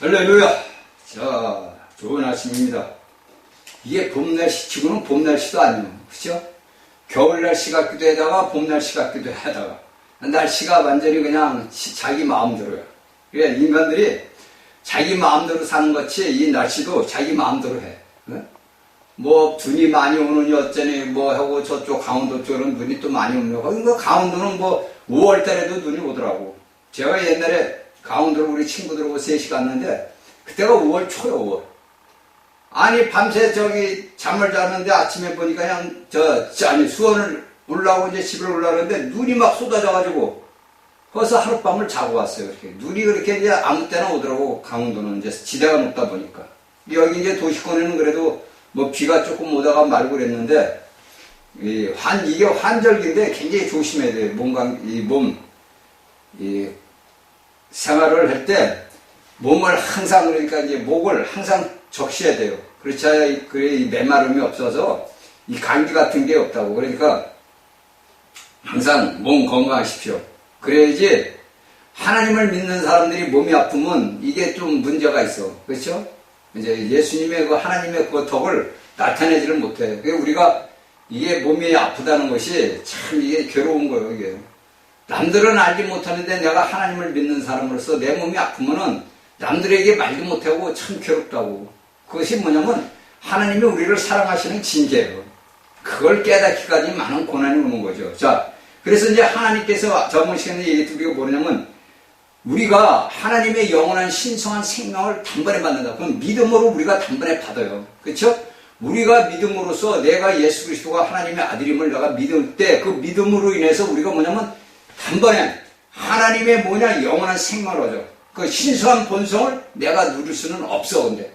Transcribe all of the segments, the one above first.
할렐루야. 자, 좋은 아침입니다. 이게 봄 날씨치고는 봄 날씨도 아니에요. 그죠? 겨울 날씨 같기도 하다가 봄 날씨 같기도 하다가 날씨가 완전히 그냥 자기 마음대로요. 그러니까 인간들이 자기 마음대로 사는 것이 이 날씨도 자기 마음대로 해. 뭐 눈이 많이 오느니 어쩌니 뭐 하고 저쪽 강원도 쪽은 눈이 또 많이 오느니 뭐 강원도는 뭐 5월 달에도 눈이 오더라고. 제가 옛날에 강원도로 우리 친구들하고 셋이 갔는데 그때가 5월 초요. 5월. 아니 밤새 저기 잠을 자는데 아침에 보니까 그냥 수원을 올라오고 이제 집을 올라오는데 눈이 막 쏟아져가지고 거기서 하룻밤을 자고 왔어요. 이렇게 눈이 그렇게 이제 아무 때나 오더라고. 강원도는 이제 지대가 높다 보니까. 여기 이제 도시권에는 그래도 뭐 비가 조금 오다가 말고 그랬는데 이게 환절기인데 굉장히 조심해야 돼요. 생활을 할 때 몸을 항상 그러니까 이제 목을 항상 적셔야 돼요. 그렇지 그래 이 메마름이 없어서 이 감기 같은 게 없다고. 그러니까 항상 몸 건강하십시오. 그래야지 하나님을 믿는 사람들이 몸이 아프면 이게 좀 문제가 있어. 그렇죠? 이제 예수님의 그 하나님의 그 덕을 나타내지를 못해. 우리가 이게 몸이 아프다는 것이 참 이게 괴로운 거예요. 이게 남들은 알지 못하는데 내가 하나님을 믿는 사람으로서 내 몸이 아프면은 남들에게 말도 못하고 참 괴롭다고. 그것이 뭐냐면 하나님이 우리를 사랑하시는 징계예요. 그걸 깨닫기까지 많은 고난이 오는 거죠. 자, 그래서 이제 하나님께서 저번 시간에 얘기했던 게 뭐냐면 우리가 하나님의 영원한 신성한 생명을 단번에 받는다. 그럼 믿음으로 우리가 단번에 받아요. 그렇죠? 우리가 믿음으로써 내가 예수 그리스도가 하나님의 아들임을 내가 믿을 때 그 믿음으로 인해서 우리가 뭐냐면 단번에 하나님의 영원한 생명을 얻어. 그 신성한 본성을 내가 누릴 수는 없어. 근데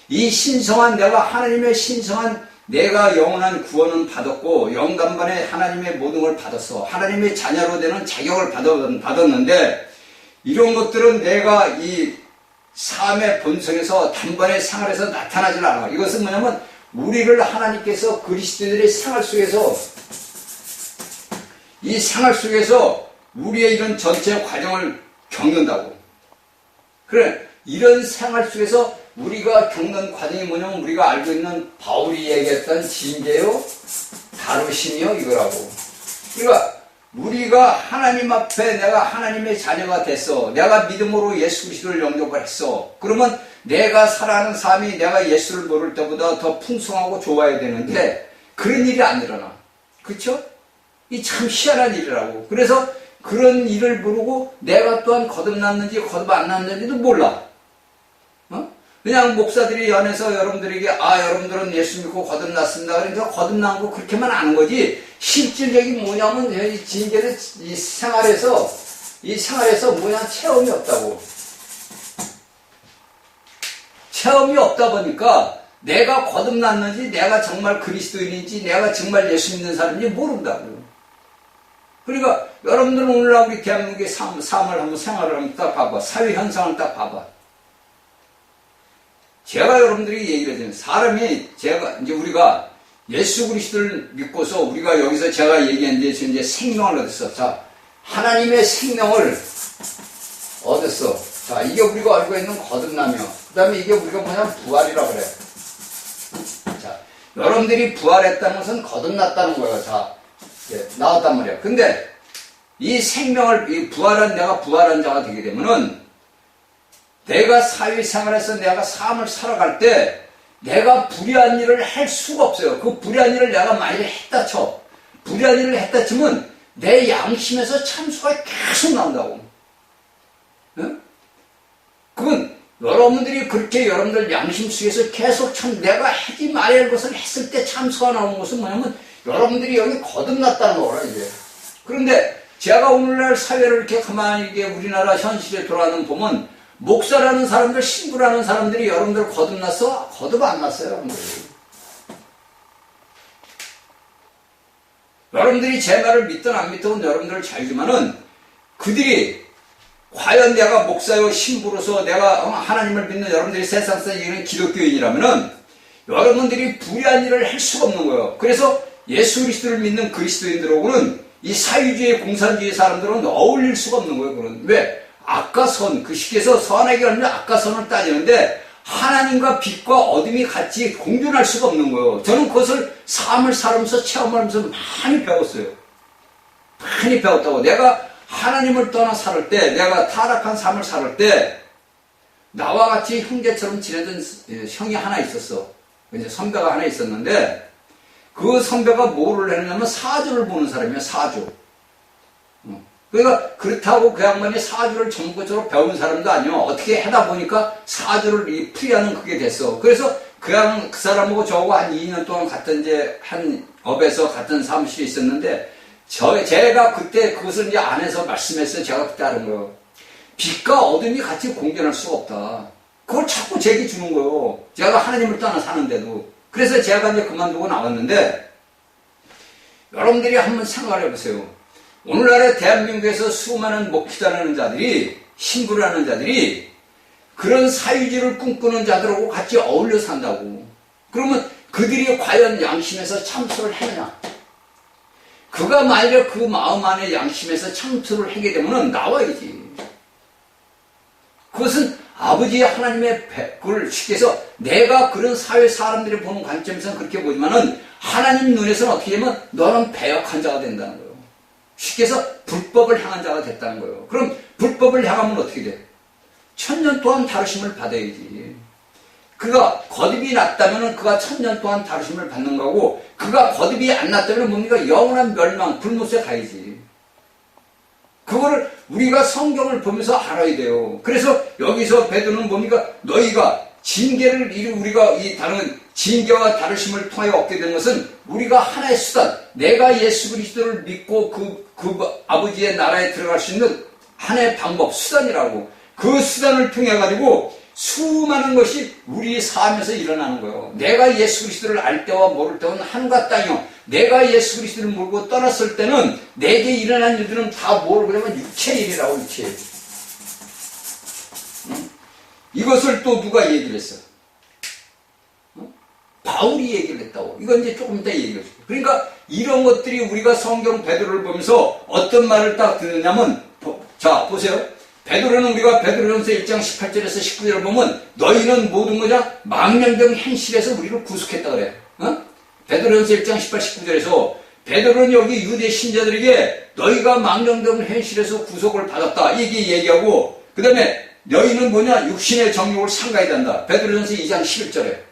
이 신성한 내가 하나님의 신성한 내가 영원한 구원은 받았고 영단번에 하나님의 모든 걸 받았어. 하나님의 자녀로 되는 자격을 받았는데 이런 것들은 내가 이 삶의 본성에서 단번에 생활에서 나타나질 않아. 이것은 뭐냐면 우리를 하나님께서 그리스도인들의 생활 속에서 이 생활 속에서 우리의 이런 전체 과정을 겪는다고. 그래, 이런 생활 속에서 우리가 겪는 과정이 뭐냐면 우리가 알고 있는 바울이 얘기했던 징계요, 다루심이요, 이거라고. 그러니까 우리가 하나님 앞에 내가 하나님의 자녀가 됐어. 내가 믿음으로 예수 그리스도를 영접을 했어. 그러면 내가 살아가는 삶이 내가 예수를 모를 때보다 더 풍성하고 좋아야 되는데 그런 일이 안 일어나. 그렇죠? 이 참 희한한 일이라고. 그래서 그런 일을 모르고 내가 또한 거듭났는지 거듭 안 났는지도 몰라. 그냥 목사들이 연해서 여러분들에게 여러분들은 예수 믿고 거듭났습니다. 그러니까 거듭난 거 그렇게만 아는 거지 실질적인 뭐냐면 이 징계를 이 생활에서 체험이 없다고. 체험이 없다 보니까 내가 거듭났는지 내가 정말 그리스도인인지 내가 정말 예수 믿는 사람인지 모른다. 그러니까 여러분들은 오늘날 우리 대한민국의 삶을 한번 생활을 한번 딱 봐봐. 사회 현상을 딱 봐봐. 제가 여러분들에게 얘기를 해드리는 사람이 이제 우리가 예수 그리스도를 믿고서 우리가 여기서 제가 얘기한 데서 이제 생명을 얻었어. 자, 하나님의 생명을 얻었어. 자, 이게 우리가 알고 있는 거듭나며, 그 다음에 이게 우리가 뭐냐면 부활이라고 그래. 자, 여러분들이 부활했다는 것은 거듭났다는 거예요. 자, 나왔단 말이야. 근데 이 생명을, 내가 부활한 자가 되게 되면은 내가 사회생활에서 내가 삶을 살아갈 때 내가 불의한 일을 할 수가 없어요. 그 불의한 일을 내가 만약에 했다 쳐. 불의한 일을 했다 치면 내 양심에서 참수가 계속 나온다고. 응? 그건 여러분들이 그렇게 여러분들 양심 속에서 계속 내가 하지 말아야 할 것을 했을 때 참수가 나오는 것은 뭐냐면 여러분들이 여기 거듭났다는 거라 이제. 그런데 제가 오늘날 사회를 이렇게 가만히 이게 우리나라 현실에 돌아가는 보면 목사라는 사람들, 신부라는 사람들이 여러분들 거듭났어? 거듭 안 났어요, 여러분들. 여러분들이 제 말을 믿든 안 믿든 여러분들 자유지만은 그들이 과연 내가 목사요, 신부로서 내가 하나님을 믿는 여러분들이 세상에서 얘기하는 기독교인이라면은 여러분들이 불의한 일을 할 수가 없는 거예요. 그래서 예수 그리스도를 믿는 그리스도인들하고는 이 사회주의, 공산주의 사람들은 어울릴 수가 없는 거예요, 그건. 왜? 악과 선, 그 시기에서 선악이 얼마나 악과 선을 따지는데 하나님과 빛과 어둠이 같이 공존할 수가 없는 거예요. 저는 그것을 삶을 살면서 체험하면서 많이 배웠어요. 많이 배웠다고. 내가 하나님을 떠나 살을 때, 내가 타락한 삶을 살을 때 나와 같이 형제처럼 지내던 형이 하나 있었어. 이제 선배가 하나 있었는데 그 선배가 뭐를 했냐면 사주를 보는 사람이야. 사주. 그러니까 그렇다고 그 양반이 사주를 전문적으로 배운 사람도 아니요. 어떻게 하다 보니까 사주를 풀이하는 그게 됐어. 그래서 그 사람하고 저하고 한 2년 동안 같은 이제 한 업에서 같은 사무실에 있었는데 제가 그때 그것을 이제 안에서 말씀했어요. 제가 그때 하는 거예요. 빛과 어둠이 같이 공존할 수가 없다. 그걸 자꾸 제게 주는 거예요. 제가 하나님을 떠나 사는데도. 그래서 제가 이제 그만두고 나왔는데 여러분들이 한번 생각해 보세요. 오늘날의 대한민국에서 수많은 목회자라는 자들이, 신부라는 자들이 그런 사유지를 꿈꾸는 자들하고 같이 어울려 산다고. 그러면 그들이 과연 양심에서 참소를 하느냐? 그가 만약 그 마음 안에 양심에서 참소를 하게 되면 나와야지. 그것은 아버지의 하나님의 그걸 쉽게 해서 내가 그런 사회 사람들이 보는 관점에서는 그렇게 보지만은 하나님 눈에서는 어떻게 되면 너는 배역한 자가 된다는 거예요. 쉽게 해서 불법을 향한 자가 됐다는 거예요. 그럼 불법을 향하면 어떻게 돼? 1000년 동안 다루심을 받아야지. 그가 거듭이 났다면 그가 1000년 동안 다루심을 받는 거고, 그가 거듭이 안 났다면 뭡니까? 영원한 멸망, 불못에 가야지. 그거를 우리가 성경을 보면서 알아야 돼요. 그래서 여기서 베드로는 뭡니까? 너희가 징계를 우리가 이 다른 징계와 다루심을 통하여 얻게 된 것은 우리가 하나의 수단, 내가 예수 그리스도를 믿고 그 아버지의 나라에 들어갈 수 있는 하나의 방법, 수단이라고. 그 수단을 통해 가지고 수많은 것이 우리 삶에서 일어나는 거예요. 내가 예수 그리스도를 알 때와 모를 때는 하늘과 땅이요. 내가 예수 그리스도를 모르고 떠났을 때는 내게 일어난 일들은 다 뭘 그러면 육체의 일이라고, 육체의 일. 이것을 또 누가 얘기를 했어? 바울이 얘기를 했다고. 이건 이제 조금 이따 얘기를 해줄게요. 그러니까 이런 것들이 우리가 성경 베드로를 보면서 어떤 말을 딱 듣느냐면, 자, 보세요. 베드로는 우리가 베드로전서 1장 18절에서 19절을 보면 너희는 모든 거냐? 망령된 행실에서 우리를 구속했다 그래. 베드로전서 1장 18, 19절에서 베드로는 여기 유대 신자들에게 너희가 망령된 행실에서 구속을 받았다. 이게 얘기하고, 그 다음에 너희는 뭐냐? 육신의 정욕을 삼가야 된다. 베드로전서 2장 11절에.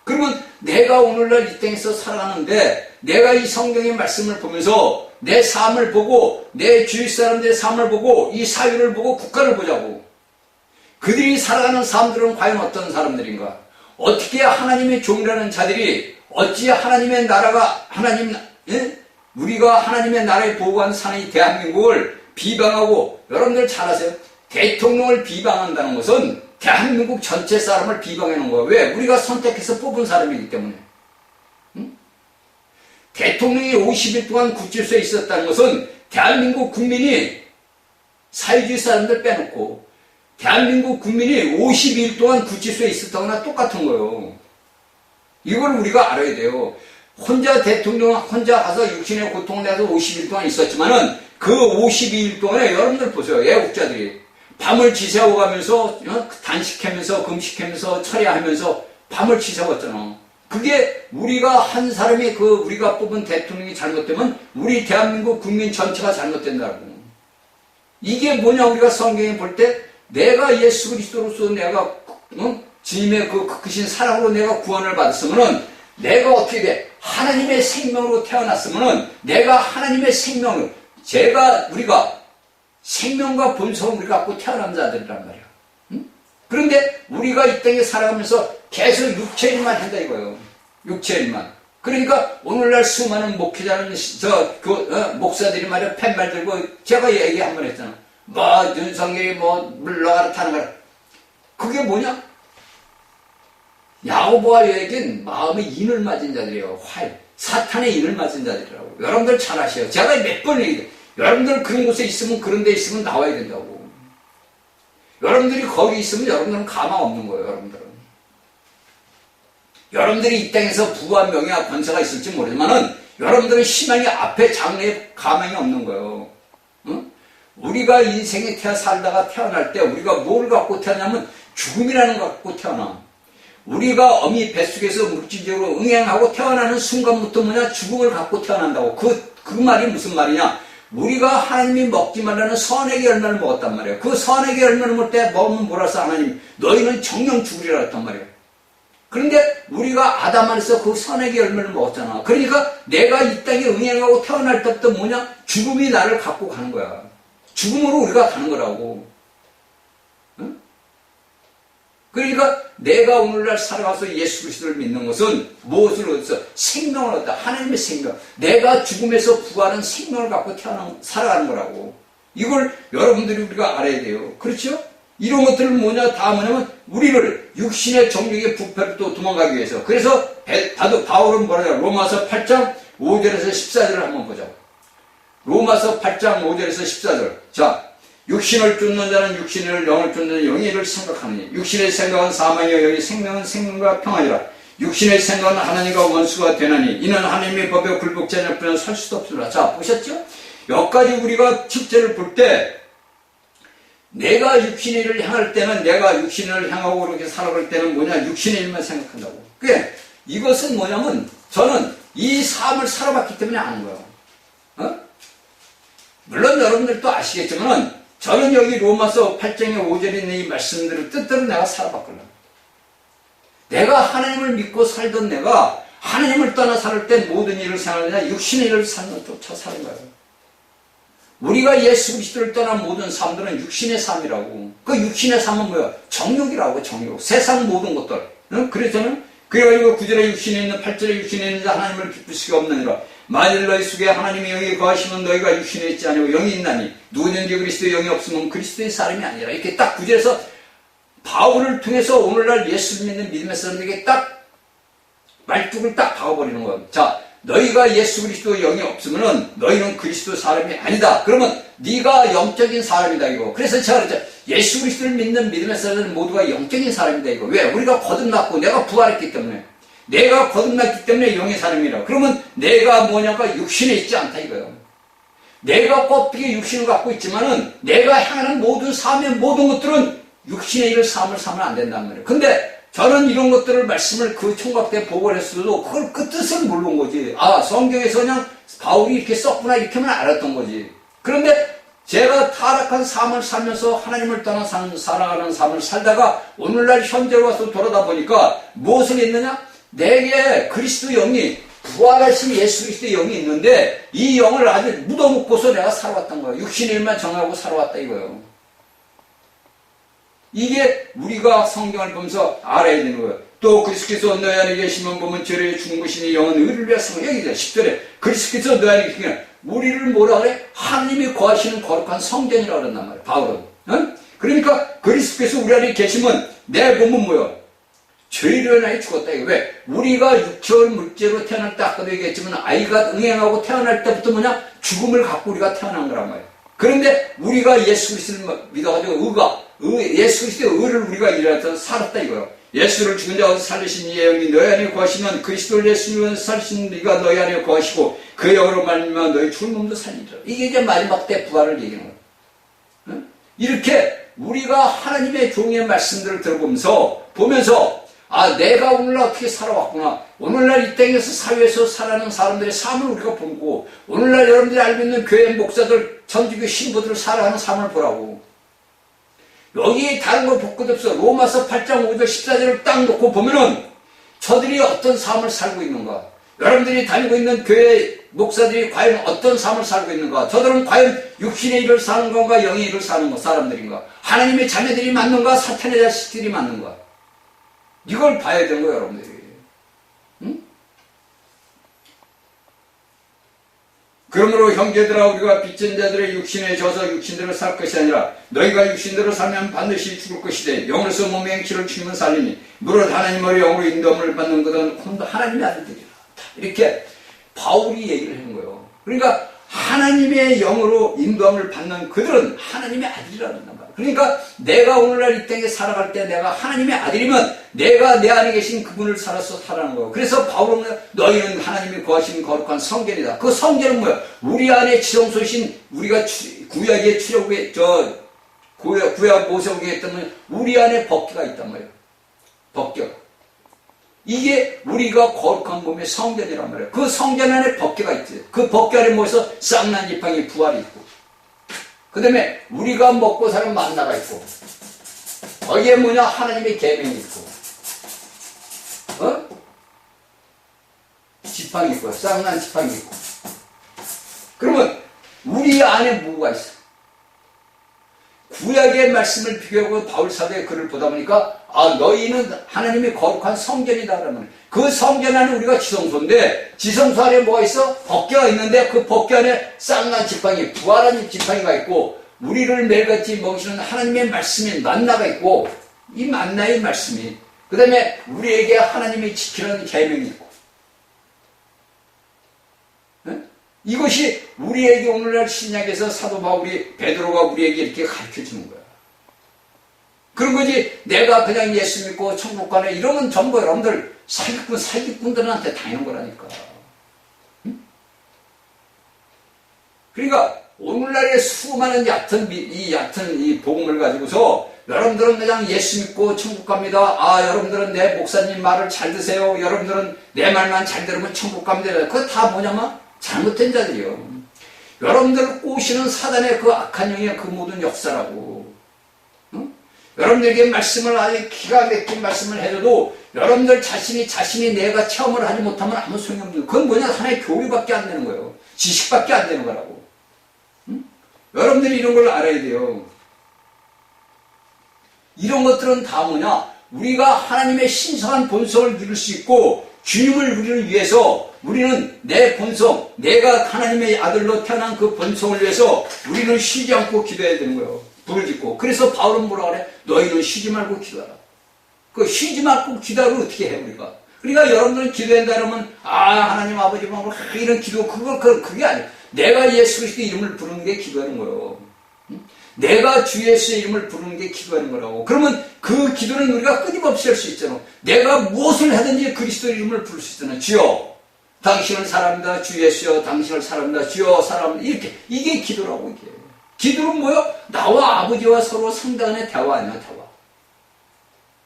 그러면 내가 오늘날 이 땅에서 살아가는데 내가 이 성경의 말씀을 보면서 내 삶을 보고 내 주위 사람들의 삶을 보고 이 사회를 보고 국가를 보자고. 그들이 살아가는 사람들은 과연 어떤 사람들인가? 어떻게 하나님의 종이라는 자들이 어찌 하나님의 나라가 우리가 하나님의 나라에 보고한 사는 이 대한민국을 비방하고, 여러분들 잘 아세요? 대통령을 비방한다는 것은 대한민국 전체 사람을 비방해 놓은 거예요. 왜? 우리가 선택해서 뽑은 사람이기 때문에. 대통령이 50일 동안 구치소에 있었다는 것은 대한민국 국민이 사회주의 사람들 빼놓고 대한민국 국민이 52일 동안 구치소에 있었다거나 똑같은 거예요. 이걸 우리가 알아야 돼요. 혼자 대통령 혼자 가서 육신의 고통을 내서 50일 동안 있었지만은 그 52일 동안에 여러분들 보세요. 애국자들이 밤을 지새워 가면서 단식하면서 금식하면서 철야하면서 밤을 지새웠잖아. 그게 우리가 한 사람이 우리가 뽑은 대통령이 잘못되면 우리 대한민국 국민 전체가 잘못된다고. 이게 뭐냐? 우리가 성경에 볼 때 내가 예수 그리스도로서 내가 주님의 그 크신 사랑으로 내가 구원을 받았으면은 내가 어떻게 돼? 하나님의 생명으로 태어났으면은 내가 하나님의 생명을 우리가 생명과 본성을 우리가 갖고 태어난 자들이란 말이야. 그런데 우리가 이 땅에 살아가면서 계속 육체 일만 한다 이거예요. 육체 일만. 그러니까 오늘날 수많은 목회자는 목사들이 말이야 팻말 들고 제가 얘기 한번 했잖아. 윤석열이 물러가라 타는 거라. 그게 뭐냐? 야고보와 여긴 마음에 인을 맞은 자들이에요. 사탄의 인을 맞은 자들이라고. 여러분들 잘 아셔요. 제가 몇 번 얘기해요. 여러분들 그런 곳에 있으면, 그런 데 있으면 나와야 된다고. 여러분들이 거기 있으면 여러분들은 가망 없는 거예요. 여러분들이 이 땅에서 부와 명예와 권세가 있을지 모르지만은 여러분들은 희망이 앞에 장래에 가망이 없는 거예요. 우리가 인생에 살다가 태어날 때 우리가 뭘 갖고 태어나면 죽음이라는 걸 갖고 태어나. 우리가 어미 뱃속에서 물질적으로 응행하고 태어나는 순간부터 죽음을 갖고 태어난다고. 그 말이 무슨 말이냐? 우리가 하나님이 먹지 말라는 선악의 열매를 먹었단 말이에요. 그 선악의 열매를 먹을 때 먹으면 뭐라 써 하나님? 너희는 정령 죽으리라 했단 말이에요. 그런데 우리가 아담 안에서 그 선악의 열매를 먹었잖아. 그러니까 내가 이 땅에 응행하고 태어날 때부터 죽음이 나를 갖고 가는 거야. 죽음으로 우리가 가는 거라고. 응? 그러니까 내가 오늘날 살아가서 예수 그리스도를 믿는 것은 무엇을 얻었어? 생명을 얻었다. 하나님의 생명. 내가 죽음에서 부활한 생명을 갖고 살아가는 거라고. 이걸 여러분들이 우리가 알아야 돼요. 그렇죠? 이런 것들은 다 뭐냐면 우리를 육신의 정욕의 부패를 또 도망가기 위해서. 그래서 바울은 뭐라냐? 로마서 8장 5절에서 14절을 한번 보자고. 로마서 8장 5절에서 14절. 자, 육신을 쫓는 자는 육신을, 영을 쫓는 자는 영의 일을 생각하느니 육신의 생각은 사망이요 영의 생명은 생명과 평안이라. 육신의 생각은 하나님과 원수가 되나니 이는 하나님의 법에 굴복지 않을 뿐 설 수도 없으라. 자, 보셨죠? 여기까지 우리가 7절을 볼 때 내가 육신의 일을 향할 때는, 내가 육신을 향하고 그렇게 살아갈 때는 육신의 일만 생각한다고. 그게 이것은 뭐냐면 저는 이 삶을 살아봤기 때문에 아는 거예요. 물론 여러분들도 아시겠지만 저는 여기 로마서 8장의 5절에 있는 이 말씀들을 뜻대로 내가 살아봤거든요. 내가 하나님을 믿고 살던 내가 하나님을 떠나 살 때 모든 일을 생각하느냐 육신의 일을 쫓아 사는 거예요. 우리가 예수 그리스도를 떠난 모든 삶들은 육신의 삶이라고. 그 육신의 삶은 뭐야? 정욕이라고. 정욕. 세상 모든 것들. 그래서는 그래가지고 9절에 육신에 있는 8절에 육신에 있는 자 하나님을 기쁠 수가 없느니라. 만일 너희 속에 하나님의 영이 거하시면 너희가 육신에 있지 아니고 영이 있나니 누구든지 그리스도의 영이 없으면 그리스도의 사람이 아니라. 이렇게 딱 9절에서 바울을 통해서 오늘날 예수를 믿는 믿음의 사람들에게 딱 말뚝을 딱 박아버리는 거예요. 자, 너희가 예수 그리스도의 영이 없으면 너희는 그리스도 사람이 아니다. 그러면 네가 영적인 사람이다 이거. 그래서 제가 그랬죠. 예수 그리스도를 믿는 믿음의 사람들은 모두가 영적인 사람이다 이거. 왜? 우리가 거듭났고 내가 부활했기 때문에. 내가 거듭났기 때문에 영의 사람이라. 그러면 내가 뭐냐가 육신에 있지 않다 이거예요. 내가 껍데기 육신을 갖고 있지만은 내가 향하는 모든 삶의 모든 것들은 육신의 일을 삶을 살면 안 된단 말이에요. 근데 저는 이런 것들을 말씀을 그 총각 때 보고를 했어도 그걸 그 뜻을 모르는 거지. 아, 성경에서 그냥 바울이 이렇게 썼구나 이렇게만 알았던 거지. 그런데 제가 타락한 삶을 살면서 하나님을 떠나 살아가는 삶을 살다가 오늘날 현재로 와서 돌아다 보니까 무엇을 했느냐? 내게 그리스도 영이 부활하신 예수 그리스도의 영이 있는데 이 영을 아주 묻어놓고서 내가 살아왔던 거예요. 육신의 일만 정하고 살아왔다 이거예요. 이게 우리가 성경을 보면서 알아야 되는 거예요. 또 그리스도께서 너희 안에 계시면 보면 죄를 죽은 것이니 영은 의를 위하여. 여기죠. 10절에 그리스도께서 너희 안에 계시면 우리를 뭐라 그래? 하나님이 거하시는 거룩한 성전이라고 그런단 말이에요. 바울은. 응? 그러니까 그리스도께서 우리 안에 계시면 내 몸은 뭐야? 죄로 인하여 죽었다. 이거 왜? 우리가 육체와 물질로 태어날 때 아까도 얘기했지만 아이가 응행하고 태어날 때부터 죽음을 갖고 우리가 태어난 거란 말이에요. 그런데 우리가 예수 그리스도를 믿어가지고 예수 그리스도의 의를 우리가 일어나서 살았다 이거예요. 예수를 죽은 자가 살리신 이의 영이 너희 안에 거하시면 그리스도를 예수님을 살리신 이가 너희 안에 거하시고 그 영으로 말미암아 너희 죽은 몸도 살리리라. 이게 이제 마지막 때 부활을 얘기하는 거예요. 응? 이렇게 우리가 하나님의 종의 말씀들을 들어보면서 아, 내가 오늘날 어떻게 살아왔구나. 오늘날 이 땅에서 사회에서 살아가는 사람들의 삶을 우리가 보고 오늘날 여러분들이 알고 있는 교회 목사들, 천주교 신부들 살아가는 삶을 보라고. 여기 다른 거 볼 것 없어. 로마서 8장 5절 14절을 딱 놓고 보면은 저들이 어떤 삶을 살고 있는가. 여러분들이 다니고 있는 교회 목사들이 과연 어떤 삶을 살고 있는가. 저들은 과연 육신의 일을 사는 건가 영의 일을 사는 사람들인가. 하나님의 자녀들이 맞는가 사탄의 자식들이 맞는가. 이걸 봐야 되는 거예요, 여러분들이. 응? 그러므로 형제들아 우리가 빚진 자들의 육신에 져서 육신대로 살 것이 아니라 너희가 육신대로 살면 반드시 죽을 것이되 영으로서 몸의 행실을 죽이면 살리니 무릇 하나님으로 영으로 인도함을 받는 것은 하나님의 아들들이라. 이렇게 바울이 얘기를 하는 거예요. 그러니까 하나님의 영으로 인도함을 받는 그들은 하나님의 아들이라는 말이에요. 그러니까 내가 오늘날 이 땅에 살아갈 때 내가 하나님의 아들이면 내가 내 안에 계신 그분을 살아서 살아가는 거예요. 그래서 바울은 너희는 하나님이 거하신 거룩한 성전이다. 그 성전은 뭐야? 우리 안에 지성소신 우리가 구약의 출애굽에 구약 모세오경에 했다면 우리 안에 법궤가 있단 말이에요. 법궤. 이게 우리가 거룩한 몸의 성전이란 말이에요. 그 성전 안에 법궤가 있지. 그 법궤 안에 모여서 쌍난 지팡이 부활이 있고, 그 다음에 우리가 먹고 사는 만나가 있고, 거기에 뭐냐? 하나님의 계명이 있고, 지팡이 있고, 쌍난 지팡이 있고. 그러면 우리 안에 뭐가 있어? 구약의 말씀을 비교하고 바울 사도의 글을 보다 보니까 너희는 하나님의 거룩한 성전이다 그러면 그 성전 안에 우리가 지성소인데 지성소 안에 뭐가 있어? 법궤가 있는데 그 법궤 안에 쌍난 지팡이, 부활한 지팡이가 있고 우리를 매일같이 먹이시는 하나님의 말씀이 만나가 있고 이 만나의 말씀이 그 다음에 우리에게 하나님이 지키는 계명이 있고 이것이 우리에게 오늘날 신약에서 사도 바울이 베드로가 우리에게 이렇게 가르쳐주는 거야. 그런 거지 내가 그냥 예수 믿고 천국 가네 이러면 전부 여러분들 사기꾼들한테 당하는 거라니까. 응? 그러니까 오늘날의 수많은 얕은 이 복음을 가지고서 여러분들은 그냥 예수 믿고 천국 갑니다. 여러분들은 내 목사님 말을 잘 드세요. 여러분들은 내 말만 잘 들으면 천국 갑니다. 그거 다 뭐냐면 잘못된 자들이요. 여러분들을 꼬시는 사단의 그 악한 영의 그 모든 역사라고. 응? 여러분들에게 말씀을 아주 기가 막힌 말씀을 해줘도 여러분들 자신이 내가 체험을 하지 못하면 아무 소용이 없는 거예요. 그건 뭐냐? 하나의 교리밖에 안 되는 거예요. 지식밖에 안 되는 거라고. 응? 여러분들이 이런 걸 알아야 돼요. 이런 것들은 다 뭐냐? 우리가 하나님의 신성한 본성을 누릴 수 있고 주님을 누리기 위해서 우리는 내 본성, 내가 하나님의 아들로 태어난 그 본성을 위해서 우리는 쉬지 않고 기도해야 되는 거예요. 부르짖고. 그래서 바울은 뭐라 그래? 너희는 쉬지 말고 기도하라. 그 쉬지 말고 기도를 어떻게 해 우리가? 그러니까 여러분들은 기도한다 그러면 하나님 아버지 뭐 이런 기도 그게 아니에요. 내가 예수 그리스도의 이름을 부르는 게 기도하는 거예요. 내가 주 예수의 이름을 부르는 게 기도하는 거라고. 그러면 그 기도는 우리가 끊임없이 할 수 있잖아. 내가 무엇을 하든지 그리스도의 이름을 부를 수 있잖아. 주여 당신을 사랑합니다. 주 예수여 당신을 사랑합니다. 주여 사랑합니다. 이렇게 이게 기도라고. 이게 기도는 뭐요? 나와 아버지와 서로 상당한 대화 아니야. 대화.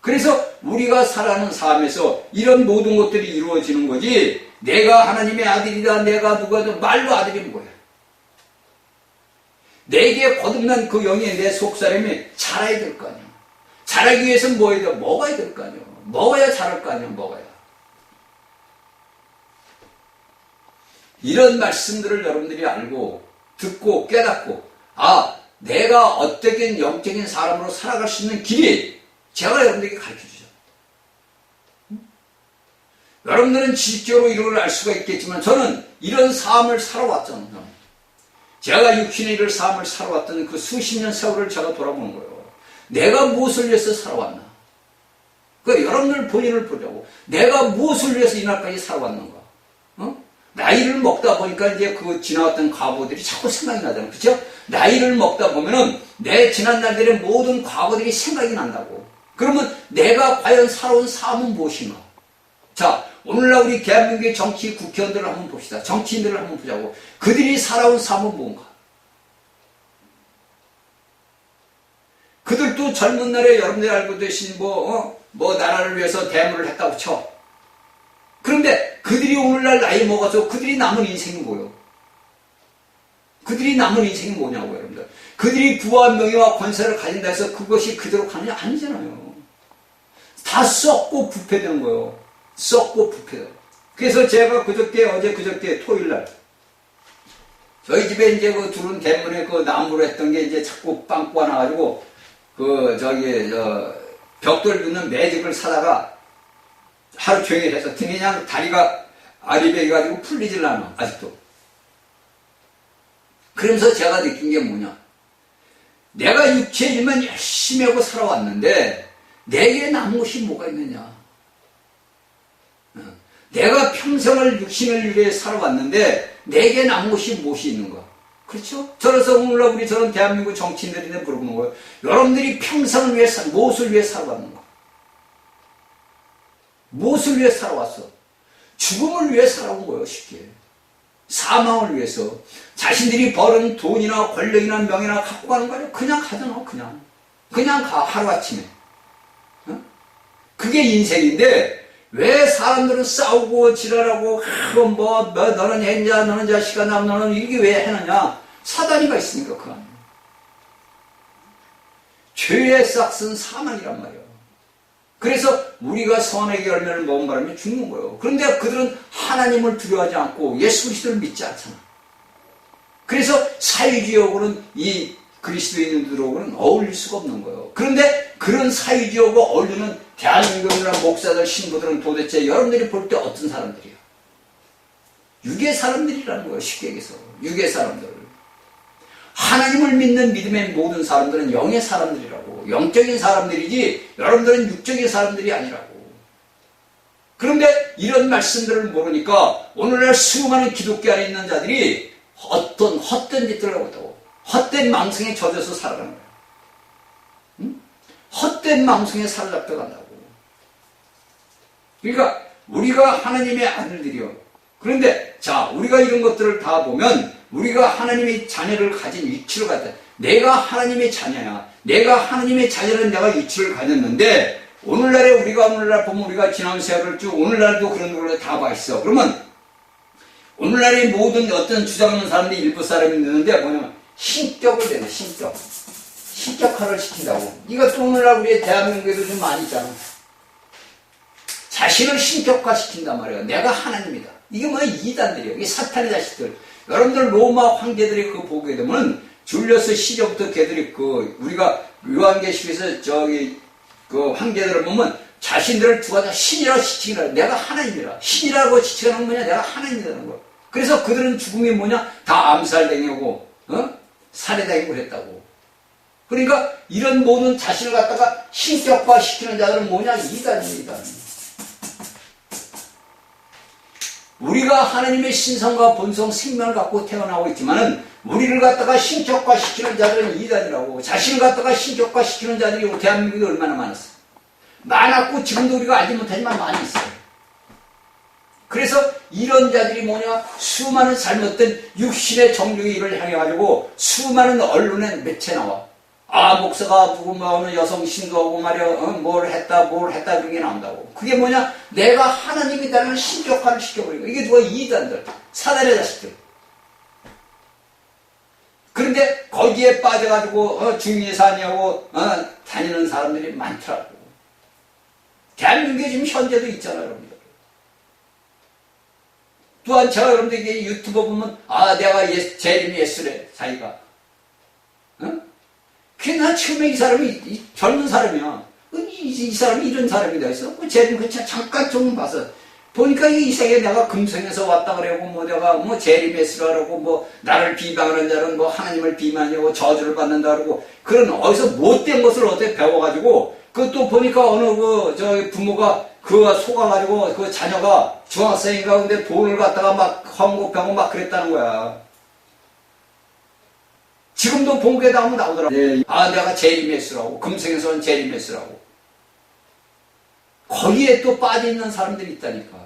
그래서 우리가 살아가는 삶에서 이런 모든 것들이 이루어지는 거지. 내가 하나님의 아들이다. 내가 누구다. 말로 아들이 뭐야? 내게 거듭난 그 영이 내 속사람이 자라야 될 거 아니야. 자라기 위해서는 뭐 해야 돼? 먹어야 될 거 아니야. 먹어야 자랄 거 아니야. 먹어야. 이런 말씀들을 여러분들이 알고 듣고 깨닫고 내가 어떻게 영적인 사람으로 살아갈 수 있는 길이 제가 여러분들에게 가르쳐주죠. 여러분들은 지식적으로 이런 걸 알 수가 있겠지만 저는 이런 삶을 살아왔잖아요. 제가 육신의 일을 삶을 살아왔던 그 수십 년 세월을 제가 돌아보는 거예요. 내가 무엇을 위해서 살아왔나? 여러분들 본인을 보자고. 내가 무엇을 위해서 이날까지 살아왔는가? 나이를 먹다 보니까 이제 그 지나왔던 과거들이 자꾸 생각이 나잖아요. 그렇죠? 나이를 먹다 보면은 내 지난 날들의 모든 과거들이 생각이 난다고. 그러면 내가 과연 살아온 삶은 무엇인가? 자, 오늘날 우리 대한민국의 정치 국회의원들을 한번 봅시다. 정치인들을 한번 보자고. 그들이 살아온 삶은 뭔가? 그들도 젊은 날에 여러분들이 알고 계신 나라를 위해서 대물을 했다고 쳐. 그런데 그들이 오늘날 나이 먹어서 그들이 남은 인생이 뭐예요? 그들이 남은 인생이 뭐냐고 여러분들. 그들이 부와 명예와 권세를 가진다 해서 그것이 그대로 가느냐? 아니잖아요. 다 썩고 부패되는 거예요. 썩고 부패다. 그래서 제가 어제 그저께 토요일날 저희 집에 이제 그 두른 대문에 그 나무로 했던 게 이제 자꾸 빵꾸가 나가지고 벽돌 긋는 매직을 사다가 하루 종일 해서 그냥 다리가 아리백해가지고 풀리질 않아 아직도. 그러면서 제가 느낀 게 뭐냐? 내가 육체의 일만 열심히 하고 살아왔는데 내게 남은 것이 뭐가 있느냐? 내가 평생을 육신을 위해 살아왔는데 내게 남은 것이 무엇이 있는가? 그렇죠? 저래서 오늘날 우리 저런 대한민국 정치인들인데 물어보는 거예요. 여러분들이 평생을 위해, 무엇을 위해 살아왔는가? 무엇을 위해 살아왔어? 죽음을 위해 살아온 거예요, 쉽게. 사망을 위해서. 자신들이 벌은 돈이나 권력이나 명예나 갖고 가는 거 아니에요? 그냥 가잖아, 그냥. 그냥 가, 하루아침에. 어? 그게 인생인데, 왜 사람들은 싸우고 지랄하고, 너는 했냐, 너는 자식아, 너는 이게 왜 해느냐? 사단이가 있으니까, 그 안에. 죄의 싹은 사망이란 말이에요. 그래서 우리가 선악의 열매를 먹은 바람에 죽는 거예요. 그런데 그들은 하나님을 두려워하지 않고 예수 그리스도를 믿지 않잖아. 그래서 사유지역으로는 이 그리스도인들하고는 어울릴 수가 없는 거예요. 그런데 그런 사유지역과 어울리는 대한민국이나 목사들, 신부들은 도대체 여러분들이 볼 때 어떤 사람들이에요? 육의 사람들이라는 거예요. 쉽게 얘기해서. 육의 사람들. 하나님을 믿는 믿음의 모든 사람들은 영의 사람들이라고. 영적인 사람들이지 여러분들은 육적인 사람들이 아니라고. 그런데 이런 말씀들을 모르니까 오늘날 수많은 기독교 안에 있는 자들이 어떤 헛된 짓들을 하고 있다고. 헛된 망성에 젖어서 살아가는 거야. 응? 헛된 망성에 사로잡혀 간다고. 그러니까 우리가 하나님의 아들들이요. 그런데 자, 우리가 이런 것들을 다 보면 우리가 하나님의 자녀를 가진 위치를 갖다. 내가 하나님의 자녀야. 내가 하나님의 자녀는 내가 위치를 가졌는데 오늘날에 오늘날 보면 우리가 지난 세월을 쭉 오늘날도 그런 걸로 다 봐 있어. 그러면 오늘날의 모든 어떤 주장하는 사람들이 일부 사람이 있는데 뭐냐면 신격을 내는 신격화를 시킨다고. 이것도 오늘날 우리 대한민국에도 좀 많이 있잖아. 자신을 신격화 시킨단 말이야. 내가 하나님이다. 이게 뭐야? 이단들이에요. 이게 사탄의 자식들. 여러분들 로마 황제들이 그거 보게 되면 줄리어스 시저부터 걔들이 우리가 요한계시록에서 그 황제들을 보면 자신들을 두가 신이라고 지칭을 해요. 내가 하나님이라. 신이라고 지칭하는 건 뭐냐? 내가 하나님이라는 거. 그래서 그들은 죽음이 뭐냐? 다 암살당하고 살해당하고 했다고. 그러니까 이런 모든 자신을 갖다가 신격화 시키는 자들은 뭐냐? 이단입니다. 우리가 하나님의 신성과 본성 생명을 갖고 태어나고 있지만은 우리를 갖다가 신격화 시키는 자들은 이단이라고. 자신을 갖다가 신격화 시키는 자들이 대한민국에 얼마나 많았어. 많았고 지금도 우리가 알지 못하지만 많이 있어요. 그래서 이런 자들이 뭐냐? 수많은 잘못된 육신의 정욕의 일을 향해가지고 수많은 언론에 매체 나와. 목사가 누구 어느 여성 신도하고 말이야, 뭘 했다 그런 게 나온다고. 그게 뭐냐? 내가 하나님이다라는 신격화를 시켜버리고. 이게 누가? 이단들. 사단의 자식들. 그런데 거기에 빠져가지고, 중리사니하고, 다니는 사람들이 많더라고. 대한민국에 지금 현재도 있잖아요, 여러분들. 또한 제가 여러분들에게 유튜브 보면, 내가 재림이 예수래, 자기가. 그나 처음에 이 사람이 젊은 사람이야. 이 사람이 이런 사람이다 해서 재림 잠깐 좀 봐서 보니까 이 세상에 내가 금성에서 왔다 그러고 내가 재림했으라 그러고 나를 비방하는 자는 하나님을 비방하고 저주를 받는다 그러고 그런 어디서 못된 것을 어떻게 배워가지고 그것도 보니까 어느 부모가 속아가지고 그 자녀가 중학생인가 근데 돈을 갖다가 막 헌금하고 막 그랬다는 거야. 지금도 본교에 나오면 나오더라고. 네. 내가 재림했으라고. 금성에서는 재림했으라고. 거기에 또 빠져있는 사람들이 있다니까.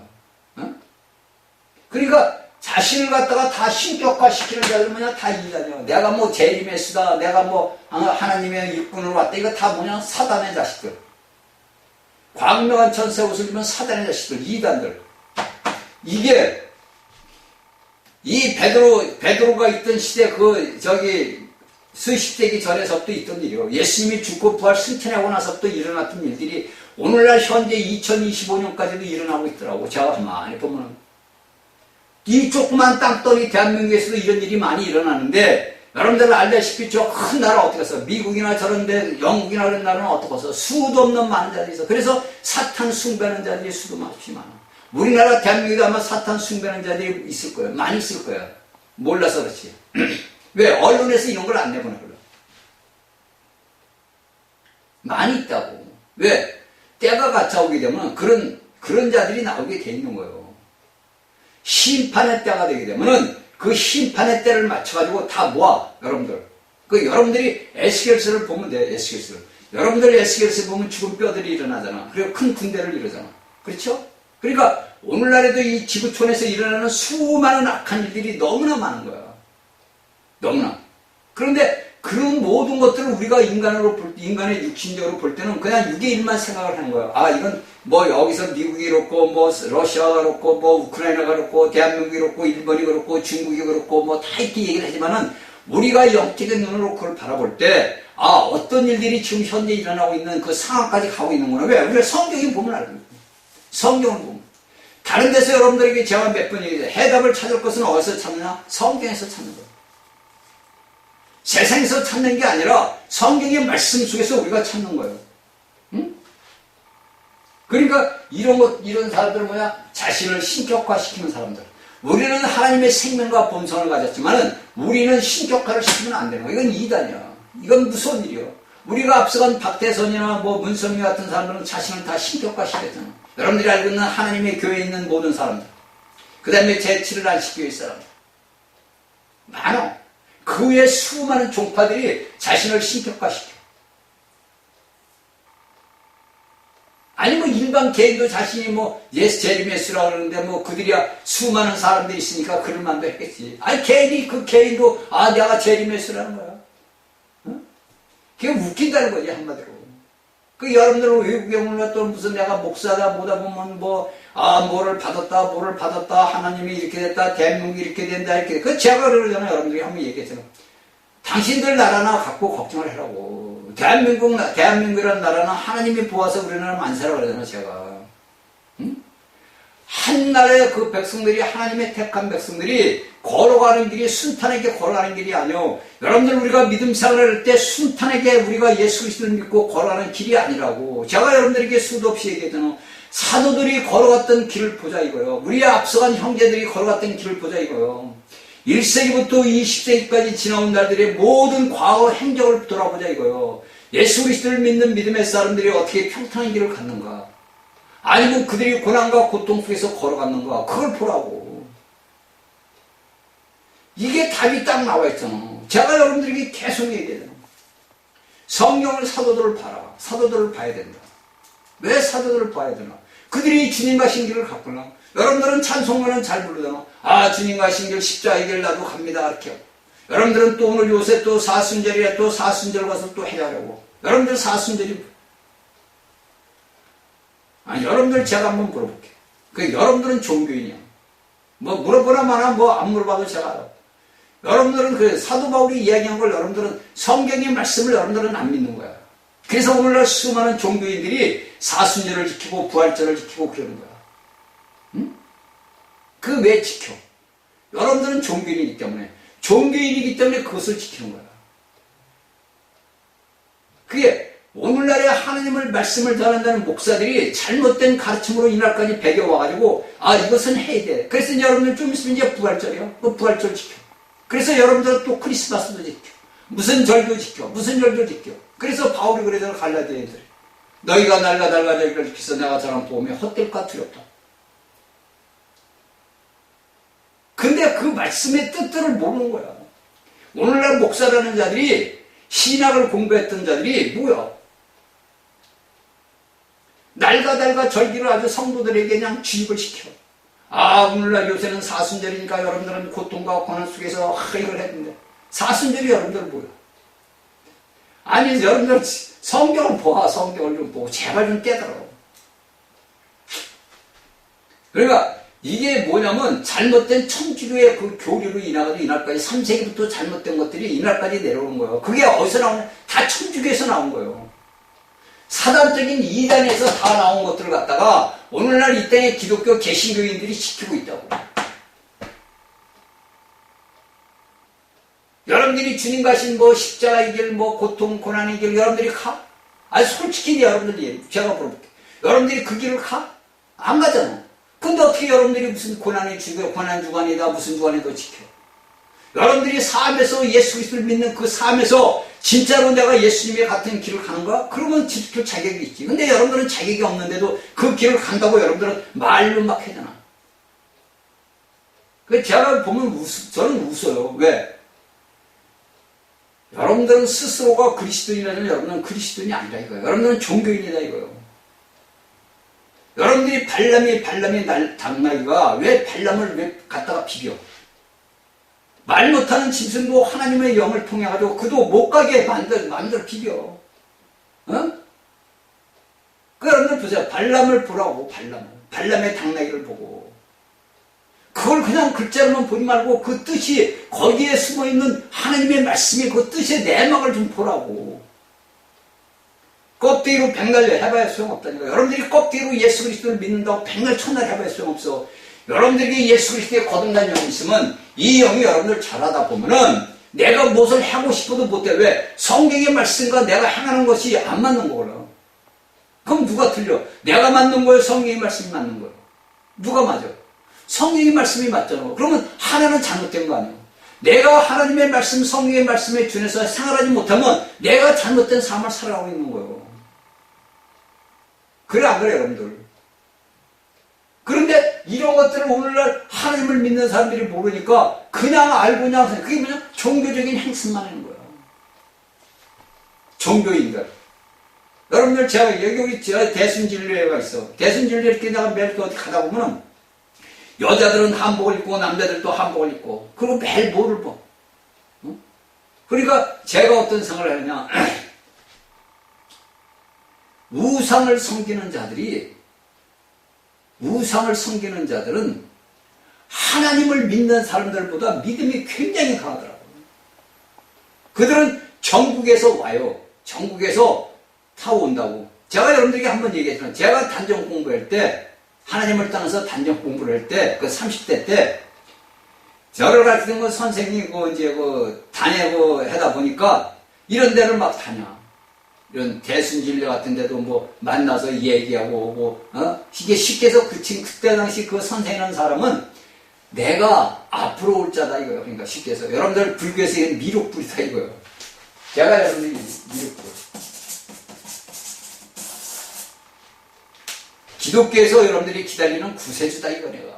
그러니까 자신을 갖다가 다 신격화 시키는 자들 뭐냐? 다 이단이야. 내가 재림했으다. 내가 하나님의 일꾼을 왔다. 이거 다 뭐냐? 사단의 자식들. 광명한 천세 옷을 입은 사단의 자식들. 이단들. 이게 이 베드로가 있던 시대 수십 세기 전에서부터 있던 일이요. 예수님이 죽고 부활 승천하고 나서부터 일어났던 일들이 오늘날 현재 2025년까지도 일어나고 있더라고. 제가 가만히 보면은. 이 조그만 땅덩이 대한민국에서도 이런 일이 많이 일어나는데 여러분들 알다시피 저 큰 나라 어떻게 해서 미국이나 저런데 영국이나 그런 나라는 어떻게 해서 수도 없는 많은 자들이 있어. 그래서 사탄 숭배하는 자들이 수도 많이 많아. 우리나라 대한민국에도 아마 사탄 숭배하는 자들이 있을 거예요. 많이 있을 거예요. 몰라서 그렇지. 왜? 언론에서 이런 걸 안 내보내 걸로. 많이 있다고. 왜? 때가 갖춰오게 되면 그런 자들이 나오게 돼 있는 거예요. 심판의 때가 되게 되면은 그 심판의 때를 맞춰가지고 다 모아, 여러분들. 여러분들이 에스겔서를 보면 돼, 에스겔서를. 여러분들 에스겔서 보면 죽은 뼈들이 일어나잖아. 그리고 큰 군대를 이루잖아. 그렇죠? 그러니까 오늘날에도 이 지구촌에서 일어나는 수많은 악한 일들이 너무나 많은 거야. 너무나. 그런데 그런 모든 것들을 우리가 인간의 육신적으로 볼 때는 그냥 육의 일만 생각을 하는 거야. 아, 이건 뭐 여기서 미국이 그렇고, 뭐 러시아가 그렇고, 뭐 우크라이나가 그렇고, 대한민국이 그렇고, 일본이 그렇고, 중국이 그렇고, 뭐 다 이렇게 얘기를 하지만은 우리가 영적인 눈으로 그걸 바라볼 때, 아, 어떤 일들이 지금 현재 일어나고 있는 그 상황까지 가고 있는구나. 왜? 우리가 성경을 보면 알거든요. 성경을 보면. 다른 데서 여러분들에게 제가 몇 번 얘기해요. 해답을 찾을 것은 어디서 찾느냐? 성경에서 찾는 거예요. 세상에서 찾는 게 아니라 성경의 말씀 속에서 우리가 찾는 거예요. 응? 그러니까 이런 사람들은 뭐야? 자신을 신격화시키는 사람들. 우리는 하나님의 생명과 본성을 가졌지만은 우리는 신격화를 시키면 안 되는 거야. 이건 이단이야. 이건 무서운 일이야. 우리가 앞서간 박대선이나 뭐 문성미 같은 사람들은 자신을 다 신격화시켰잖아. 여러분들이 알고 있는 하나님의 교회에 있는 모든 사람들. 그 다음에 제7을 안식교회 사람들. 많아. 그 외에 수많은 종파들이 자신을 신격화시켜. 아니 뭐 일반 개인도 자신이 뭐 예스 제리메스라고 그러는데 뭐 그들이야 수많은 사람들이 있으니까 그럴 만도 했겠지. 아니 그 개인도 아 내가 제리메스라는 거야. 응? 그게 웃긴다는 거지 한마디로. 여러분들은 외국에 오면 또 무슨 내가 목사다 보다 보면 뭐를 받았다 하나님이 이렇게 됐다 대한민국이 이렇게 된다 이렇게 제가 그러잖아요. 여러분들이 한번 얘기했잖아요. 당신들 나라나 갖고 걱정을 하라고. 대한민국이라는 나라는 하나님이 보아서 우리나라 만세라고 그러잖아요. 제가. 응? 한 나라의 그 백성들이 하나님의 택한 백성들이 걸어가는 길이 순탄하게 걸어가는 길이 아니요. 여러분들 우리가 믿음 생활을 할 때 순탄하게 우리가 예수 그리스도를 믿고 걸어가는 길이 아니라고. 제가 여러분들에게 수도 없이 얘기했잖아요. 사도들이 걸어갔던 길을 보자 이거요. 우리의 앞서간 형제들이 걸어갔던 길을 보자 이거요. 1세기부터 20세기까지 지나온 날들의 모든 과거 행적을 돌아보자 이거요. 예수 그리스도를 믿는 믿음의 사람들이 어떻게 평탄한 길을 갔는가. 아니면 그들이 고난과 고통 속에서 걸어갔는가. 그걸 보라고. 이게 답이 딱 나와 있잖아. 제가 여러분들에게 계속 얘기해요. 성경을 사도들을 봐라. 사도들을 봐야 된다. 왜 사도들을 봐야 되나? 그들이 주님과 신기를 갔구나. 여러분들은 찬송가는 잘 부르잖아. 아 주님과 신길 십자가의 길 나도 갑니다. 이렇게. 여러분들은 또 오늘 요새 또 사순절이라 또 사순절 가서 또 해야 하고. 여러분들 사순절이 아니 여러분들 제가 한번 물어볼게요. 여러분들은 종교인이야. 뭐 물어보나 마나 뭐 안 물어봐도 제가 알아. 여러분들은 사도 바울이 이야기한 걸 여러분들은 성경의 말씀을 여러분들은 안 믿는 거야. 그래서 오늘날 수많은 종교인들이 사순절을 지키고 부활절을 지키고 그러는 거야. 응? 왜 지켜? 여러분들은 종교인이기 때문에 그것을 지키는 거야. 그게 오늘날에 하나님을 말씀을 전한다는 목사들이 잘못된 가르침으로 이날까지 배겨와가지고 아 이것은 해야 돼. 그래서 이제 여러분들 좀 있으면 이제 부활절이요. 그 부활절 지켜. 그래서 여러분들은 또 크리스마스도 지켜. 무슨 절도 지켜. 그래서 바울이 그러잖아 갈라디아인들이. 너희가 날가 저기를 지켜서 내가 저랑 보면 헛될까 두렵다. 근데 그 말씀의 뜻들을 모르는 거야. 오늘날 목사라는 자들이 신학을 공부했던 자들이 뭐야? 날가 절기를 아주 성도들에게 그냥 주입을 시켜. 아 오늘날 요새는 사순절이니까 여러분들은 고통과 고난 속에서 이걸 했는데 사순절이 여러분들 뭐야? 아니 여러분들 성경을 봐. 성경을 좀 보고 제발 좀 깨달아. 그러니까 이게 뭐냐면 잘못된 천주교의 그 교리로 인하여 이날까지 3세기부터 잘못된 것들이 이날까지 내려오는 거예요. 그게 어디서 나오냐? 다 천주교에서 나온 거예요. 사단적인 이단에서 다 나온 것들을 갖다가 오늘날 이 땅의 기독교 개신교인들이 지키고 있다고. 여러분들이 주님 가신 십자가의 길, 고통, 고난의 길 여러분들이 가? 아니 솔직히 여러분들이 제가 물어볼게요. 여러분들이 그 길을 가? 안 가잖아. 근데 어떻게 여러분들이 무슨 고난 주간이다 무슨 주간에도 지켜? 여러분들이 삶에서 예수 그리스도를 믿는 그 삶에서 진짜로 내가 예수님의 같은 길을 가는가? 그러면 지킬 자격이 있지. 근데 여러분들은 자격이 없는데도 그 길을 간다고 여러분들은 말로 막 하잖아. 그 제가 보면 저는 웃어요. 왜? 여러분들은 스스로가 그리스도인이라면 여러분은 그리스도인이 아니라 이거예요. 여러분들은 종교인이다 이거예요. 여러분들이 발람의 당나귀가 왜 발람을 왜 갖다가 비벼? 말 못하는 짐승도 하나님의 영을 통해 가지고 그도 못 가게 만들어 비벼. 어? 그 여러분들 보세요. 발람을 보라고, 발람의 당나귀를 보고. 그걸 그냥 글자로만 보지 말고 그 뜻이 거기에 숨어있는 하나님의 말씀이 그 뜻의 내막을 좀 보라고. 껍데기로 백날 해봐야 소용없다니까. 여러분들이 껍데기로 예수 그리스도를 믿는다고 백날 천날 해봐야 소용없어. 여러분들에게 예수 그리스도의 거듭난 영이 있으면 이 영이 여러분들 잘하다 보면은 내가 무엇을 하고 싶어도 못해. 왜? 성경의 말씀과 내가 행하는 것이 안 맞는 거라. 그럼 누가 틀려? 내가 맞는 거예요? 성경의 말씀이 맞는 거예요? 누가 맞아? 성경의 말씀이 맞잖아. 그러면 하나는 잘못된 거 아니에요? 내가 하나님의 말씀, 성경의 말씀에 준해서 생활하지 못하면 내가 잘못된 삶을 살아가고 있는 거예요. 그래 안 그래 여러분들? 그런데 이런 것들을 오늘날 하나님을 믿는 사람들이 모르니까 그냥 알고 그냥 그게 그냥 종교적인 행습만 하는 거예요. 종교인들. 여러분들 제가 대순진료회가 있어. 대순진료회 이렇게 내가 매일 어디 가다 보면은 여자들은 한복을 입고 남자들도 한복을 입고 그리고 매일 뭐를 봐. 응? 그러니까 제가 어떤 생각을 하느냐. 우상을 섬기는 자들은 하나님을 믿는 사람들보다 믿음이 굉장히 강하더라고요. 그들은 전국에서 와요. 전국에서 타오온다고. 제가 여러분들에게 한번 얘기했지만 제가 단정 공부할 때 하나님을 떠나서 단정 공부를 할 때, 그 30대 때, 저를 가르치는 그 선생님이 다니고 하다 보니까, 이런 데를 막 다녀. 이런 대순진료 같은 데도 뭐 만나서 얘기하고 오고, 이게 쉽게 해서 그때 당시 그 선생이라는 사람은 내가 앞으로 올 자다 이거예요. 그러니까 쉽게 해서. 여러분들 불교에서 이건 미륵불이다 이거예요. 제가 여러분들이 미륵불. 기독교에서 여러분들이 기다리는 구세주다 이거 내가.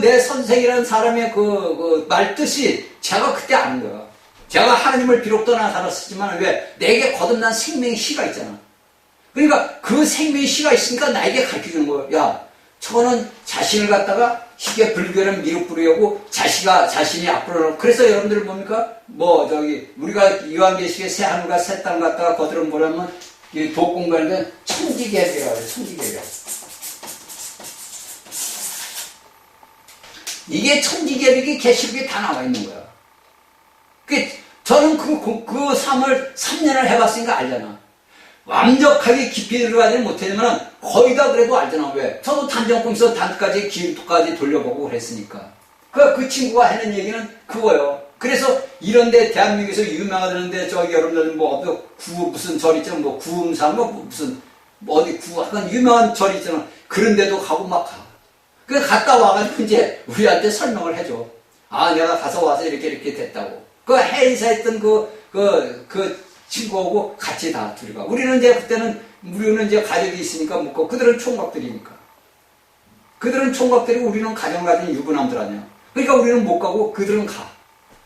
내 선생이라는 사람의 그 말뜻이 제가 그때 아는 거야. 제가 하나님을 비록 떠나 살았지만 왜? 내게 거듭난 생명의 씨가 있잖아. 그러니까 그 생명의 씨가 있으니까 나에게 가르쳐주는 거야. 야, 저거는 자신을 갖다가 쉽게 불교는 미륵불이고 자신이 앞으로. 그래서 여러분들 뭡니까? 우리가 요한계시록의 새 하늘과 새 땅 갖다가 거들은 뭐라면 이 독공부하는데 천지개벽이라고 해요. 천지개벽. 이게 천지개벽이 계시록에 다 나와 있는 거야. 저는 그 삶을 3년을 해봤으니까 알잖아. 완벽하게 깊이 들어가지는 못하지만 거의 다 그래도 알잖아. 왜? 저도 단정공에서 단까지 기름토까지 돌려보고 그랬으니까. 그 친구가 하는 얘기는 그거예요. 그래서 이런데 대한민국에서 유명하다는데 여러분들 무슨 절 있잖아. 구음산 무슨 어디 약간 유명한 절이 있잖아. 그런데도 가고 막 가. 갔다 와가지고 이제 우리한테 설명을 해줘. 아, 내가 가서 와서 이렇게 됐다고. 해이사했던 그 친구하고 같이 다 둘이 가. 우리는 이제 가족이 있으니까 묻고 그들은 총각들이니까. 그들은 총각들이고 우리는 가정 가진 유부남들 아니야. 그러니까 우리는 못 가고 그들은 가.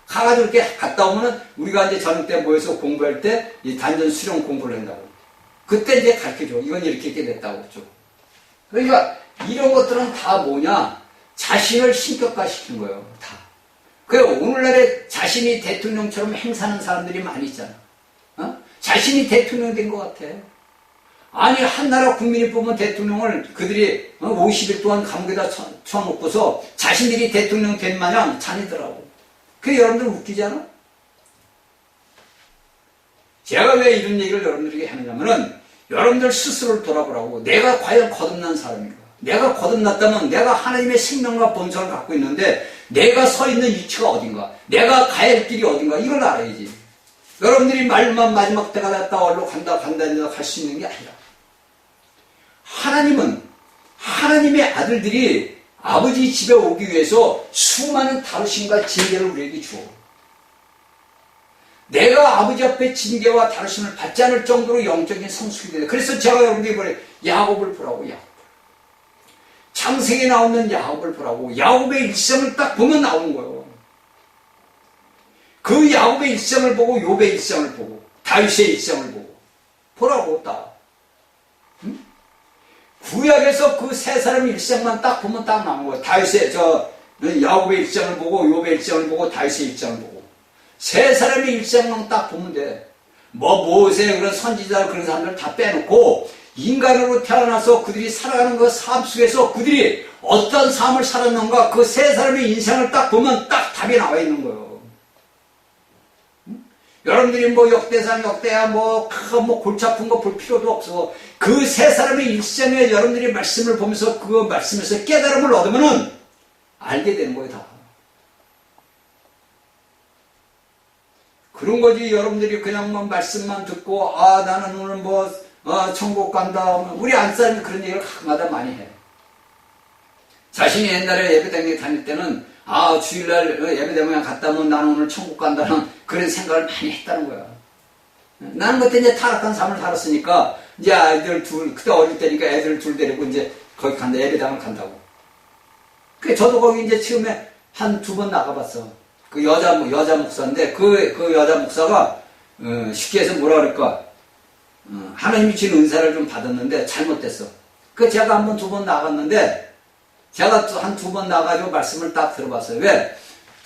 가가지고 이렇게 갔다 오면은 우리가 이제 저녁 때 모여서 공부할 때 이 단전 수령 공부를 한다고. 그때 이제 가르쳐줘. 이건 이렇게 됐다고. 좀. 그러니까 이런 것들은 다 뭐냐? 자신을 신격화시키는 거예요. 다. 오늘날에 자신이 대통령처럼 행사하는 사람들이 많이 있잖아. 자신이 대통령 된 것 같아. 아니, 한 나라 국민이 뽑은 대통령을 그들이 50일 동안 감옥에다 쳐놓고서 자신들이 대통령 된 마냥 다니더라고. 그게 여러분들 웃기지 않아? 제가 왜 이런 얘기를 여러분들에게 하느냐면은 여러분들 스스로를 돌아보라고. 내가 과연 거듭난 사람인가? 내가 거듭났다면 내가 하나님의 생명과 본성을 갖고 있는데 내가 서 있는 위치가 어딘가? 내가 가야 할 길이 어딘가? 이걸 알아야지. 여러분들이 말만 마지막 때가 됐다 얼로 간다 갈 수 있는 게 아니라 하나님은 하나님의 아들들이 아버지 집에 오기 위해서 수많은 다루심과 징계를 우리에게 주어. 내가 아버지 앞에 징계와 다루심을 받지 않을 정도로 영적인 성숙이 되다. 그래서 제가 여러분들이 야곱을 보라고 야곱. 창세기에 나오는 야곱을 보라고. 야곱의 일생을 딱 보면 나오는 거예요. 그 야곱의 일생을 보고 욥의 일생을 보고 다윗의 일생을 보고 보라고 딱. 응? 구약에서 그 세 사람의 일생만 딱 보면 딱 나오는 거예요. 다윗의 야곱의 일생을 보고 욥의 일생을 보고 다윗의 일생을 보고 세 사람의 일생만 딱 보면 돼. 모세 그런 선지자 그런 사람들 다 빼놓고 인간으로 태어나서 그들이 살아가는 그 삶 속에서 그들이 어떤 삶을 살았는가 그 세 사람의 인생을 딱 보면 딱 답이 나와 있는 거예요. 응? 여러분들이 역대상 역대야 골치 아픈 거 볼 필요도 없어. 그 세 사람의 일생에 여러분들이 말씀을 보면서 그 말씀에서 깨달음을 얻으면은 알게 되는 거예요 다. 그런 거지. 여러분들이 그냥 말씀만 듣고 나는 오늘 천국 간다. 우리 안사람이 그런 얘기를 가끔가다 많이 해. 자신이 옛날에 예배당에 다닐 때는 주일날 예배당에 갔다 오면 나는 오늘 천국 간다는 그런 생각을 많이 했다는 거야. 나는 그때 이제 타락한 삶을 살았으니까 이제 아이들 그때 어릴 때니까 애들 둘 데리고 이제 거기 간다. 예배당을 간다고. 저도 거기 이제 처음에 한 2번 나가봤어. 그 여자 목사인데 그 여자 목사가 쉽게 해서 뭐라 그럴까 하나님이 주신 은사를 좀 받았는데 잘못됐어. 제가 한 번 2번 나갔는데 제가 한 2번 나가지고 말씀을 딱 들어봤어요. 왜?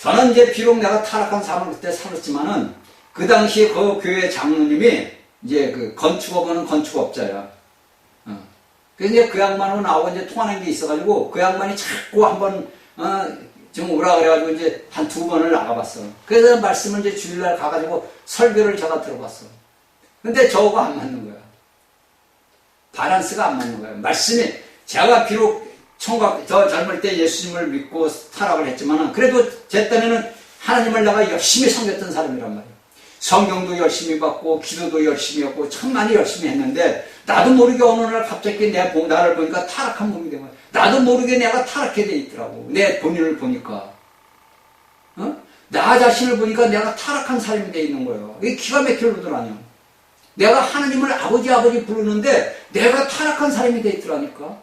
저는 이제 비록 내가 타락한 삶을 그때 살았지만은 그 당시에 그 교회 장로님이 이제 그 건축업하는 건축업자야. 그래서 이제 그 양반하고 나하고 이제 통하는 게 있어가지고 그 양반이 자꾸 한번 좀 오라 그래가지고 이제 한 2번을 나가봤어. 그래서 말씀을 이제 주일날 가가지고 설교를 제가 들어봤어. 근데 저거 안 맞는 거야. 밸런스가 안 맞는 거야. 말씀이, 제가 비록 저 젊을 때 예수님을 믿고 타락을 했지만은 그래도 제 딴에는 하나님을 내가 열심히 섬겼던 사람이란 말이야. 성경도 열심히 받고 기도도 열심히 했고 참 많이 열심히 했는데 나도 모르게 어느 날 갑자기 나를 보니까 타락한 몸이 된 거야. 나도 모르게 내가 타락해 돼 있더라고. 내 본인을 보니까. 나 자신을 보니까 내가 타락한 사람이 돼 있는 거예요. 이게 기가 막힐 노더라뇨. 내가 하나님을 아버지 부르는데 내가 타락한 사람이 돼 있더라니까.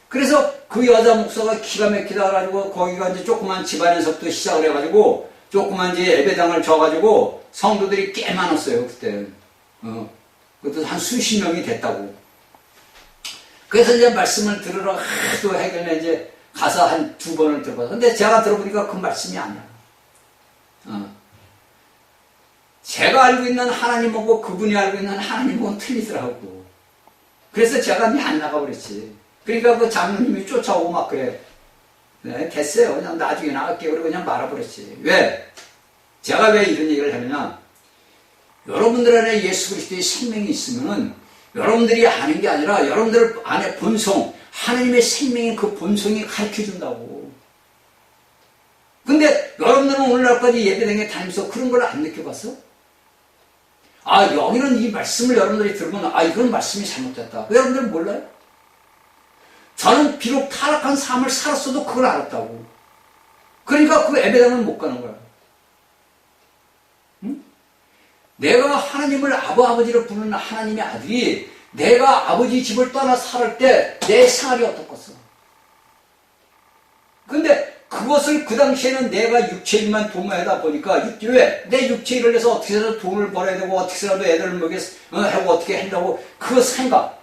그래서 그 여자 목사가 기가 막히다 가지고 거기가 이제 조그만 집안에서부터 시작을 해가지고 조그만 이제 예배당을 져가지고 성도들이 꽤 많았어요 그때. 그것도 한 수십 명이 됐다고. 그래서 이제 말씀을 들으러 하도 해결에 이제 가서 한 2번을 들어봤어. 근데 제가 들어보니까 그 말씀이 아니야. 제가 알고 있는 하나님하고 그분이 알고 있는 하나님하고는 틀리더라고. 그래서 제가 안 나가버렸지. 그러니까 그 장로님이 쫓아오고 막 그래. 네, 됐어요. 그냥 나중에 나갈게요. 그리고 그냥 말아버렸지. 왜? 제가 왜 이런 얘기를 하느냐. 여러분들 안에 예수 그리스도의 생명이 있으면은 여러분들이 아는 게 아니라 여러분들 안에 본성, 하나님의 생명인 그 본성이 가르쳐준다고. 근데 여러분들은 오늘날까지 예배당에 다니면서 그런 걸 안 느껴봤어? 여기는 이 말씀을 여러분들이 들으면 이건 말씀이 잘못됐다. 여러분들은 몰라요? 저는 비록 타락한 삶을 살았어도 그걸 알았다고. 그러니까 그 예배당은 못 가는 거야. 응? 내가 하나님을 아버지로 부르는 하나님의 아들이 내가 아버지 집을 떠나 살을 때 내 생활이 어떻겠어? 근데 그것을 그 당시에는 내가 육체일만 도모하다 보니까 왜? 내 육체일을 해서 어떻게 해서 돈을 벌어야 되고 어떻게 해서라도 애들을 하고 어떻게 한다고 그 생각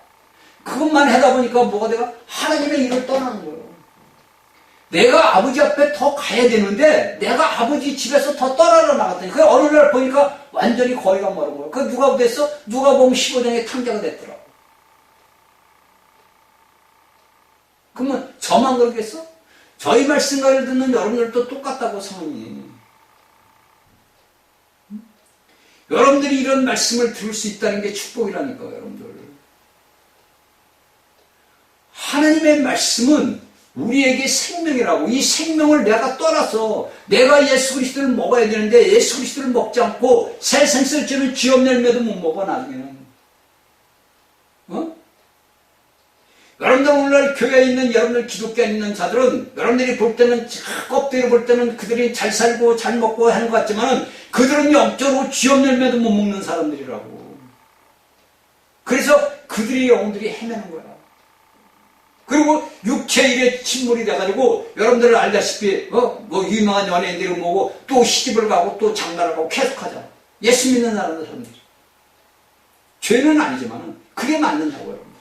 그것만 하다 보니까 뭐가 내가 하나님의 일을 떠나는 거예요. 내가 아버지 앞에 더 가야 되는데 내가 아버지 집에서 더 떠나러 나갔더니 그 어느 날 보니까 완전히 거리가 멀은 거예요. 그 누가 됐어? 누가 보면 15장의 탕자가 됐더라고. 그러면 저만 그러겠어? 저희 말씀을 듣는 여러분들도 똑같다고 성은이. 여러분들이 이런 말씀을 들을 수 있다는 게 축복이라니까요, 여러분들. 하나님의 말씀은 우리에게 생명이라고. 이 생명을 내가 떠나서 내가 예수 그리스도를 먹어야 되는데 예수 그리스도를 먹지 않고 새 생수를 주는 쥐업 열매도 못 먹어 나중에는. 여러분들 오늘날 교회에 있는 여러분들 기독교에 있는 자들은 여러분들이 볼 때는 껍데기로 볼 때는 그들이 잘 살고 잘 먹고 하는 것 같지만 그들은 영적으로 쥐업 열매도 못 먹는 사람들이라고. 그래서 그들의 영혼들이 헤매는 거야. 그리고 육체일에 침몰이 돼가지고 여러분들 알다시피 뭐 유명한 연예인들이 뭐고 또 시집을 가고 또 장가를 가고 계속하잖아. 예수 믿는 사람들이. 죄는 아니지만 그게 맞는다고 여러분들.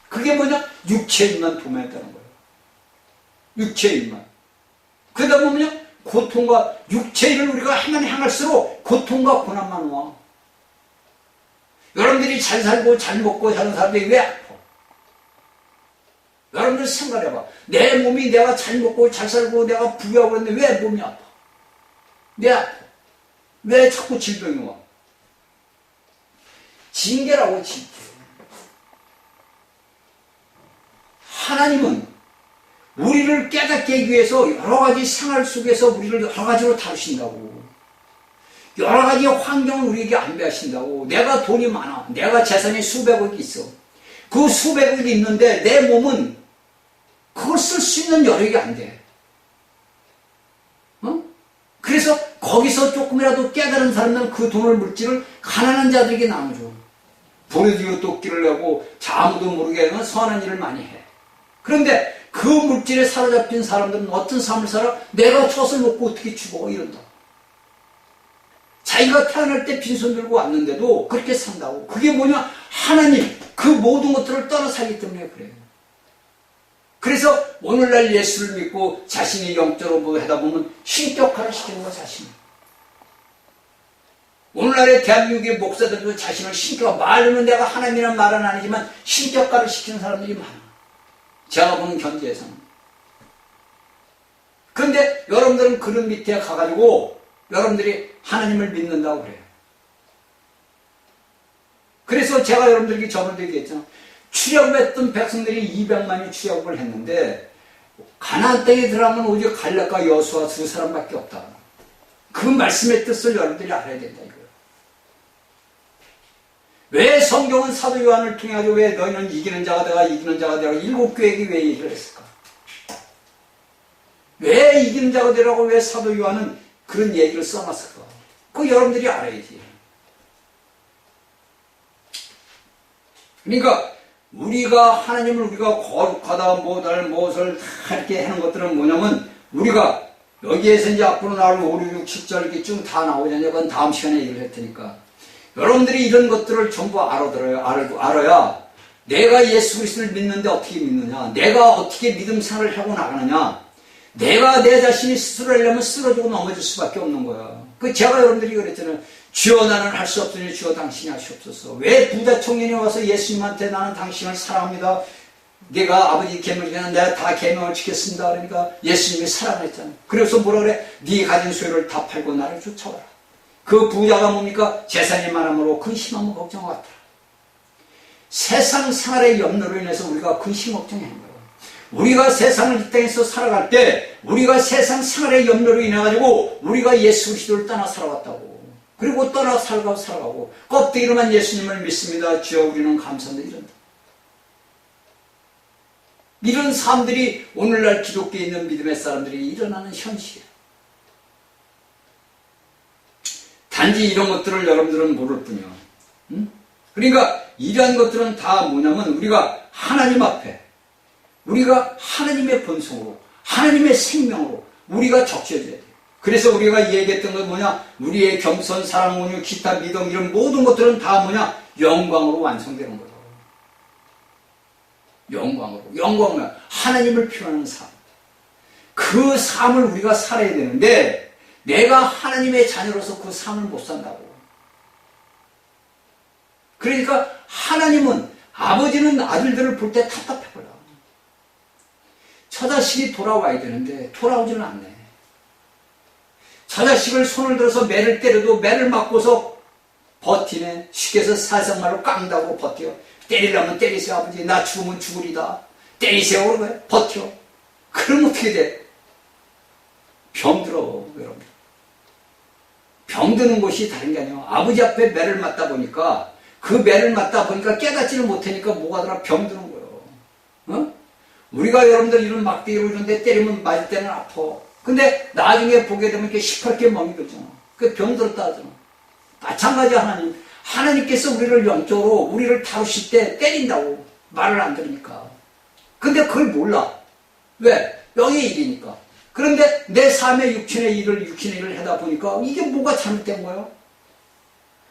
그게 뭐냐? 육체일만 도매했다는 거예요. 육체일만. 그러다 보면요 고통과 육체일을 우리가 하면 향할수록 고통과 고난만 와. 여러분들이 잘 살고 잘 먹고 사는 사람들이 왜 아파? 여러분들 생각해봐. 내 몸이 내가 잘 먹고 잘 살고 내가 부유하고 그랬는데 왜 몸이 아파? 왜 아파? 왜 자꾸 질병이 와? 징계라고 징계. 하나님은 우리를 깨닫게 하기 위해서 여러 가지 생활 속에서 우리를 여러 가지로 다루신다고. 여러 가지 환경을 우리에게 안배하신다고. 내가 돈이 많아. 내가 재산이 수백억이 있어. 그 수백억이 있는데 내 몸은 그걸 쓸 수 있는 여력이 안 돼. 그래서 거기서 조금이라도 깨달은 사람들은 그 돈을 물질을 가난한 자들에게 나눠줘. 보리디오 도끼를 내고 아무도 모르게 하는 선한 일을 많이 해. 그런데 그 물질에 사로잡힌 사람들은 어떤 삶을 살아? 내가 젖을 먹고 어떻게 죽어? 이런다. 자기가 태어날 때 빈손 들고 왔는데도 그렇게 산다고. 그게 뭐냐? 하나님 그 모든 것들을 떠나 살기 때문에 그래요. 그래서 오늘날 예수를 믿고 자신이 영적으로 뭐 하다 보면 신격화를 시키는 거 자신을. 오늘날의 대한민국의 목사들도 자신을 신격화, 말로는 내가 하나님이란 말은 아니지만 신격화를 시키는 사람들이 많아. 제가 보는 현지에서는. 그런데 여러분들은 그런 밑에 가가지고 여러분들이 하나님을 믿는다고 그래요. 그래서 제가 여러분들에게 저번에 얘기했잖아. 출애굽했던 백성들이 200만이 출애굽을 했는데 가나안 땅에 들어가면 오직 갈렙과 여호수아 두 사람밖에 없다. 그 말씀의 뜻을 여러분들이 알아야 된다 이거예요. 왜 성경은 사도 요한을 통해 가지고 왜 너희는 이기는 자가 되라 이기는 자가 되라 7교회에게 왜 얘기를 했을까? 왜 이기는 자가 되라고 왜 사도 요한은 그런 얘기를 써놨을까? 그거 여러분들이 알아야지. 그러니까 우리가 하나님을 우리가 거룩하다 뭐달 무엇을 다 이렇게 하는 것들은 뭐냐면 우리가 여기에서 이제 앞으로 나올 5, 6, 7절 이렇게 쭉 다 나오잖아요. 그건 다음 시간에 얘기를 할 테니까 여러분들이 이런 것들을 전부 알아야 내가 예수 그리스도를 믿는데 어떻게 믿느냐, 내가 어떻게 믿음 생활을 하고 나가느냐, 내가 내 자신이 스스로 하려면 쓰러지고 넘어질 수밖에 없는 거야. 그 제가 여러분들이 그랬잖아요. 주여 나는 할 수 없으니 주여 당신이 하시옵소서. 왜 부자 청년이 와서 예수님한테 나는 당신을 사랑합니다. 내가 아버지 계명이면 내가 다 계명을 지켰습니다. 그러니까 예수님이 사랑했잖아요. 그래서 뭐라 그래? 네 가진 소유를 다 팔고 나를 쫓아와라. 그 부자가 뭡니까? 재산이 많음으로 근심하면 걱정을 갖더라. 세상 생활의 염려로 인해서 우리가 근심 걱정하는 거예요. 우리가 세상을 이 땅에서 살아갈 때 우리가 세상 생활의 염려로 인해 가지고 우리가 예수 그리스도를 떠나 살아왔다고. 그리고 떠나 살아가고 껍데기로만 예수님을 믿습니다. 주여 우리는 감사합니다. 이런다. 이런 사람들이 오늘날 기독교에 있는 믿음의 사람들이 일어나는 현실이에요. 단지 이런 것들을 여러분들은 모를 뿐이야. 그러니까 이러한 것들은 다 뭐냐면 우리가 하나님 앞에 우리가 하나님의 본성으로 하나님의 생명으로 우리가 적셔져야 돼요. 그래서 우리가 얘기했던 건 뭐냐? 우리의 겸손, 사랑, 온유, 기타, 믿음 이런 모든 것들은 다 뭐냐? 영광으로 완성되는 거예요. 영광으로 하나님을 표현하는 삶. 그 삶을 우리가 살아야 되는데 내가 하나님의 자녀로서 그 삶을 못 산다고. 그러니까 하나님은 아버지는 아들들을 볼 때 답답해버려. 처자식이 돌아와야 되는데 돌아오지는 않네. 처자식을 손을 들어서 매를 때려도 매를 맞고서 버티네. 쉽게 해서 사생말로 깡다고 버텨. 때리려면 때리세요 아버지. 나 죽으면 죽으리다. 때리세요 그런 거야. 버텨. 그럼 어떻게 돼? 병들어 여러분. 병드는 것이 다른 게 아니에요. 아버지 앞에 매를 맞다 보니까 그 매를 맞다 보니까 깨닫지를 못하니까 뭐가 들어 병드는 거예요. 우리가 여러분들 이런 막대기로 이런데 때리면 맞을 때는 아파. 근데 나중에 보게 되면 이렇게 시퍼렇게 멍이 들잖아. 그 병들었다 하잖아. 마찬가지 하나님께서 우리를 영적으로 우리를 다루실 때 때린다고. 말을 안 들으니까. 근데 그걸 몰라. 왜? 영의 일이니까. 그런데 내 삶의 육신의 일을 하다 보니까 이게 뭐가 잘못된 거예요?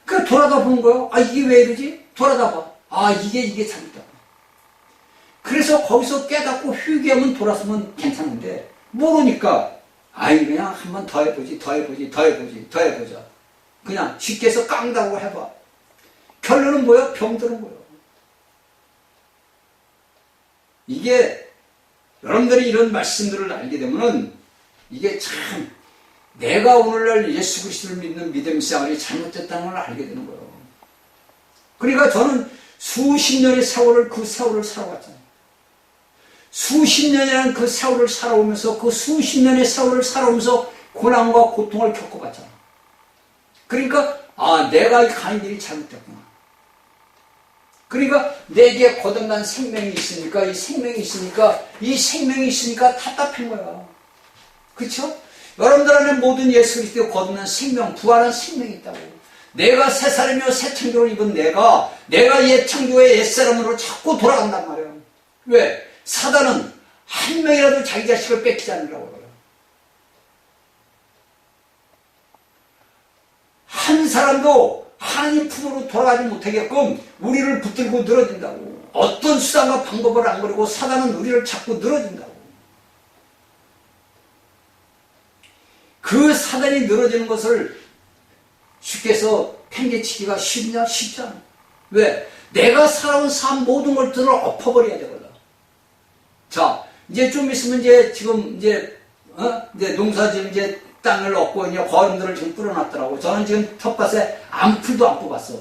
그래 돌아다 보는 거예요. 아, 이게 왜 이러지? 돌아다 봐. 아, 이게 잘못된 거야. 그래서 거기서 깨닫고 회개하면 돌아서면 괜찮은데 모르니까 아이 그냥 한번 더 해보지. 그냥 쉽게 해서 깡다고 해봐. 결론은 뭐야? 병드는 거예요. 이게 여러분들이 이런 말씀들을 알게 되면은 이게 참 내가 오늘날 예수 그리스도를 믿는 믿음 생활이 잘못됐다는 걸 알게 되는 거예요. 그러니까 저는 수십 년의 세월을 그 세월을 살아왔잖아요. 수십 년이라는 그 세월을 살아오면서 그 수십 년의 세월을 살아오면서 고난과 고통을 겪어봤잖아요. 그러니까 아, 내가 가는 길이 잘못됐구나. 그러니까 내게 거듭난 생명이 있으니까 이 생명이 있으니까 답답한 거야. 그렇죠? 여러분들 안에 모든 예수 그리스도의 거듭난 생명, 부활한 생명이 있다고. 내가 새 사람이요 새 창조를 입은 내가 옛 창조의 옛 사람으로 자꾸 돌아간단 말이야. 왜? 사단은 한 명이라도 자기 자식을 뺏기지 않으려고 그래요. 한 사람도 하나님 품으로 돌아가지 못하게끔 우리를 붙들고 늘어진다고. 어떤 수단과 방법을 안 버리고 사단은 우리를 자꾸 늘어진다고. 그 사단이 늘어지는 것을 쉽게 해서 팽개치기가 쉽냐? 쉽지 않아. 왜? 내가 살아온 삶 모든 것들을 엎어버려야 되거든. 자, 이제 좀 있으면 이제 농사지은 이제 땅을 얻고 이제 거름들을 지금 뿌려놨더라고. 저는 지금 텃밭에 암풀도 안 뽑았어.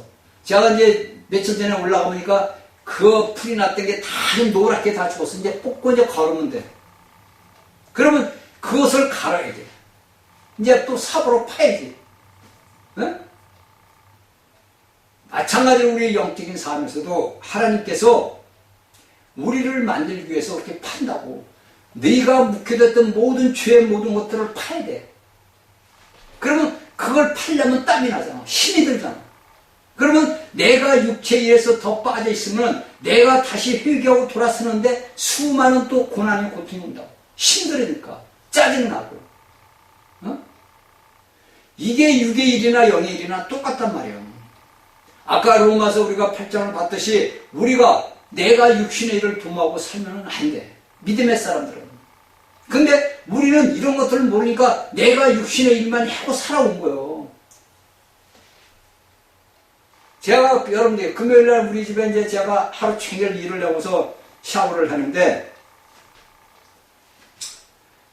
제가 이제 며칠 전에 올라가보니까 그 풀이 났던 게 다 노랗게 다 죽었어. 이제 뽑고 이제 거르면 돼. 그러면 그것을 갈아야 돼. 이제 또 삽으로 파야지. 응? 마찬가지로 우리의 영적인 삶에서도 하나님께서 우리를 만들기 위해서 그렇게 판다고. 네가 묵혀졌던 모든 죄의 모든 것들을 파야 돼. 그러면 그걸 팔려면 땀이 나잖아. 힘이 들잖아. 그러면 내가 육체에 의해서 더 빠져 있으면 내가 다시 회개하고 돌아서는데 수많은 또 고난이 고통이 온다고. 힘들으니까. 짜증나고. 어? 이게 육의 일이나 영의 일이나 똑같단 말이에요. 아까 로마서 우리가 8장을 봤듯이 우리가 내가 육신의 일을 도모하고 살면 안 돼. 믿음의 사람들은. 근데 우리는 이런 것들을 모르니까 내가 육신의 일만 하고 살아온 거예요. 제가 여러분들 금요일날 우리 집에 이제 제가 하루 종일 일을 하고서 샤워를 하는데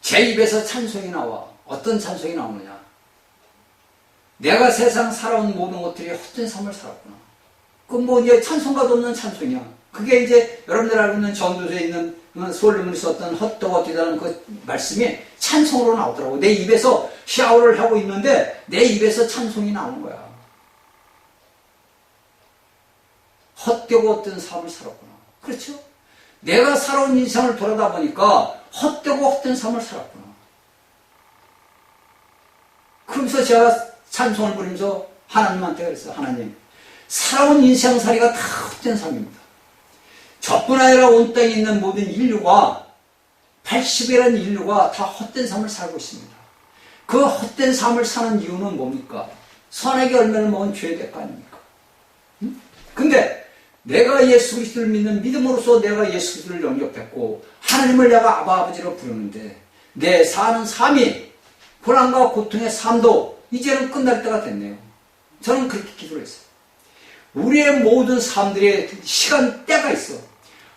제 입에서 찬송이 나와. 어떤 찬송이 나오느냐? 내가 세상 살아온 모든 것들이 헛된 삶을 살았구나. 그 이제 찬송가도 없는 찬송이야. 그게 이제 여러분들 알고 있는 전도서에 있는 솔로몬이 썼던 헛되다는 그 말씀이 찬송으로 나오더라고. 내 입에서 샤워를 하고 있는데 내 입에서 찬송이 나오는 거야. 헛되고 헛된 삶을 살았구나. 그렇죠? 내가 살아온 인생을 돌아다 보니까 헛되고 헛된 삶을 살았구나. 그러면서 제가 찬송을 부르면서 하나님한테 그랬어요. 하나님, 살아온 인생살이가 다 헛된 삶입니다. 저뿐 아니라 온 땅에 있는 모든 인류가 80이라는 인류가 다 헛된 삶을 살고 있습니다. 그 헛된 삶을 사는 이유는 뭡니까? 선악의 열매를 먹은 죄의 대가 아닙니까? 근데 내가 예수 그리스도를 믿는 믿음으로써 내가 예수 그리스도를 영접했고 하나님을 내가 아버지로 부르는데 내 사는 삶이 고난과 고통의 삶도 이제는 끝날 때가 됐네요. 저는 그렇게 기도를 했어요. 우리의 모든 삶들의 시간대가 있어.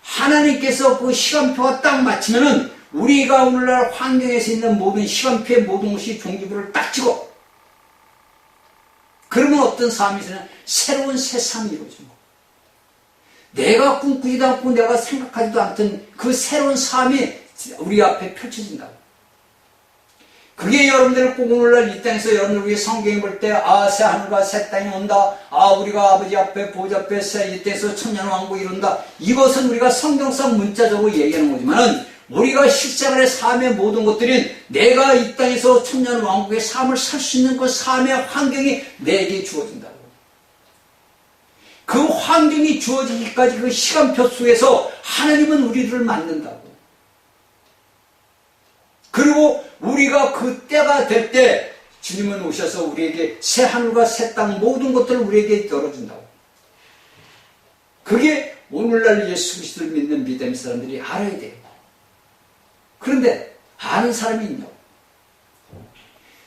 하나님께서 그 시간표와 딱 맞추면은 우리가 오늘날 환경에서 있는 모든 시간표의 모든 것이 종기부를 딱 찍어. 그러면 어떤 삶이 있으냐? 새로운 세상이 이루어지는 거. 내가 꿈꾸지도 않고 내가 생각하지도 않던 그 새로운 삶이 우리 앞에 펼쳐진다고. 그게 여러분들을 꼭 오늘날 이 땅에서 여러분들 위해 성경을 볼 때, 아, 새 하늘과 새 땅이 온다. 아, 우리가 아버지 앞에 보좌 앞에 이 땅에서 천년왕국 이룬다. 이것은 우리가 성경상 문자적으로 얘기하는 거지만은 우리가 실생활의 삶의 모든 것들은 내가 이 땅에서 천년왕국의 삶을 살 수 있는 그 삶의 환경이 내게 주어진다고. 그 환경이 주어지기까지 그 시간표 속에서 하나님은 우리를 만든다고. 그리고 우리가 그 때가 될 때 주님은 오셔서 우리에게 새 하늘과 새 땅 모든 것들을 우리에게 열어준다고. 그게 오늘날 예수 그리스도를 믿는 믿음의 사람들이 알아야 돼요. 그런데 아는 사람이 있냐고.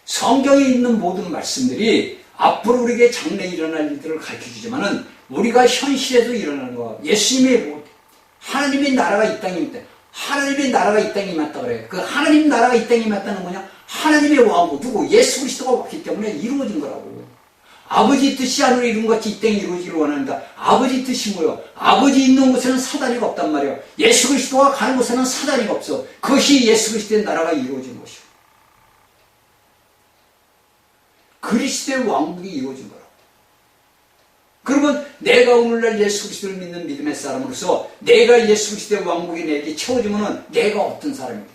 성경에 있는 모든 말씀들이 앞으로 우리에게 장래에 일어날 일들을 가르쳐주지만은 우리가 현실에도 일어나는 거야. 예수님의 하나님의 나라가 이 땅에 있다. 하나님의 나라가 이 땅에 임했다 그래요. 그 하나님 나라가 이 땅에 임했다는 뭐냐? 하나님의 왕국 누구? 예수 그리스도가 왔기 때문에 이루어진 거라고. 아버지 뜻이 하늘에 이룬 것이 이 땅에 이루어지기를 원한다. 아버지 뜻이 뭐요? 아버지 있는 곳에는 사다리가 없단 말이에요. 예수 그리스도가 가는 곳에는 사다리가 없어. 그것이 예수 그리스도의 나라가 이루어진 것이요. 그리스도의 왕국이 이루어진 거라고. 그러면 내가 오늘날 예수 그리스도를 믿는 믿음의 사람으로서 내가 예수 그리스도의 왕국이 내게 채워지면 내가 어떤 사람이 되죠?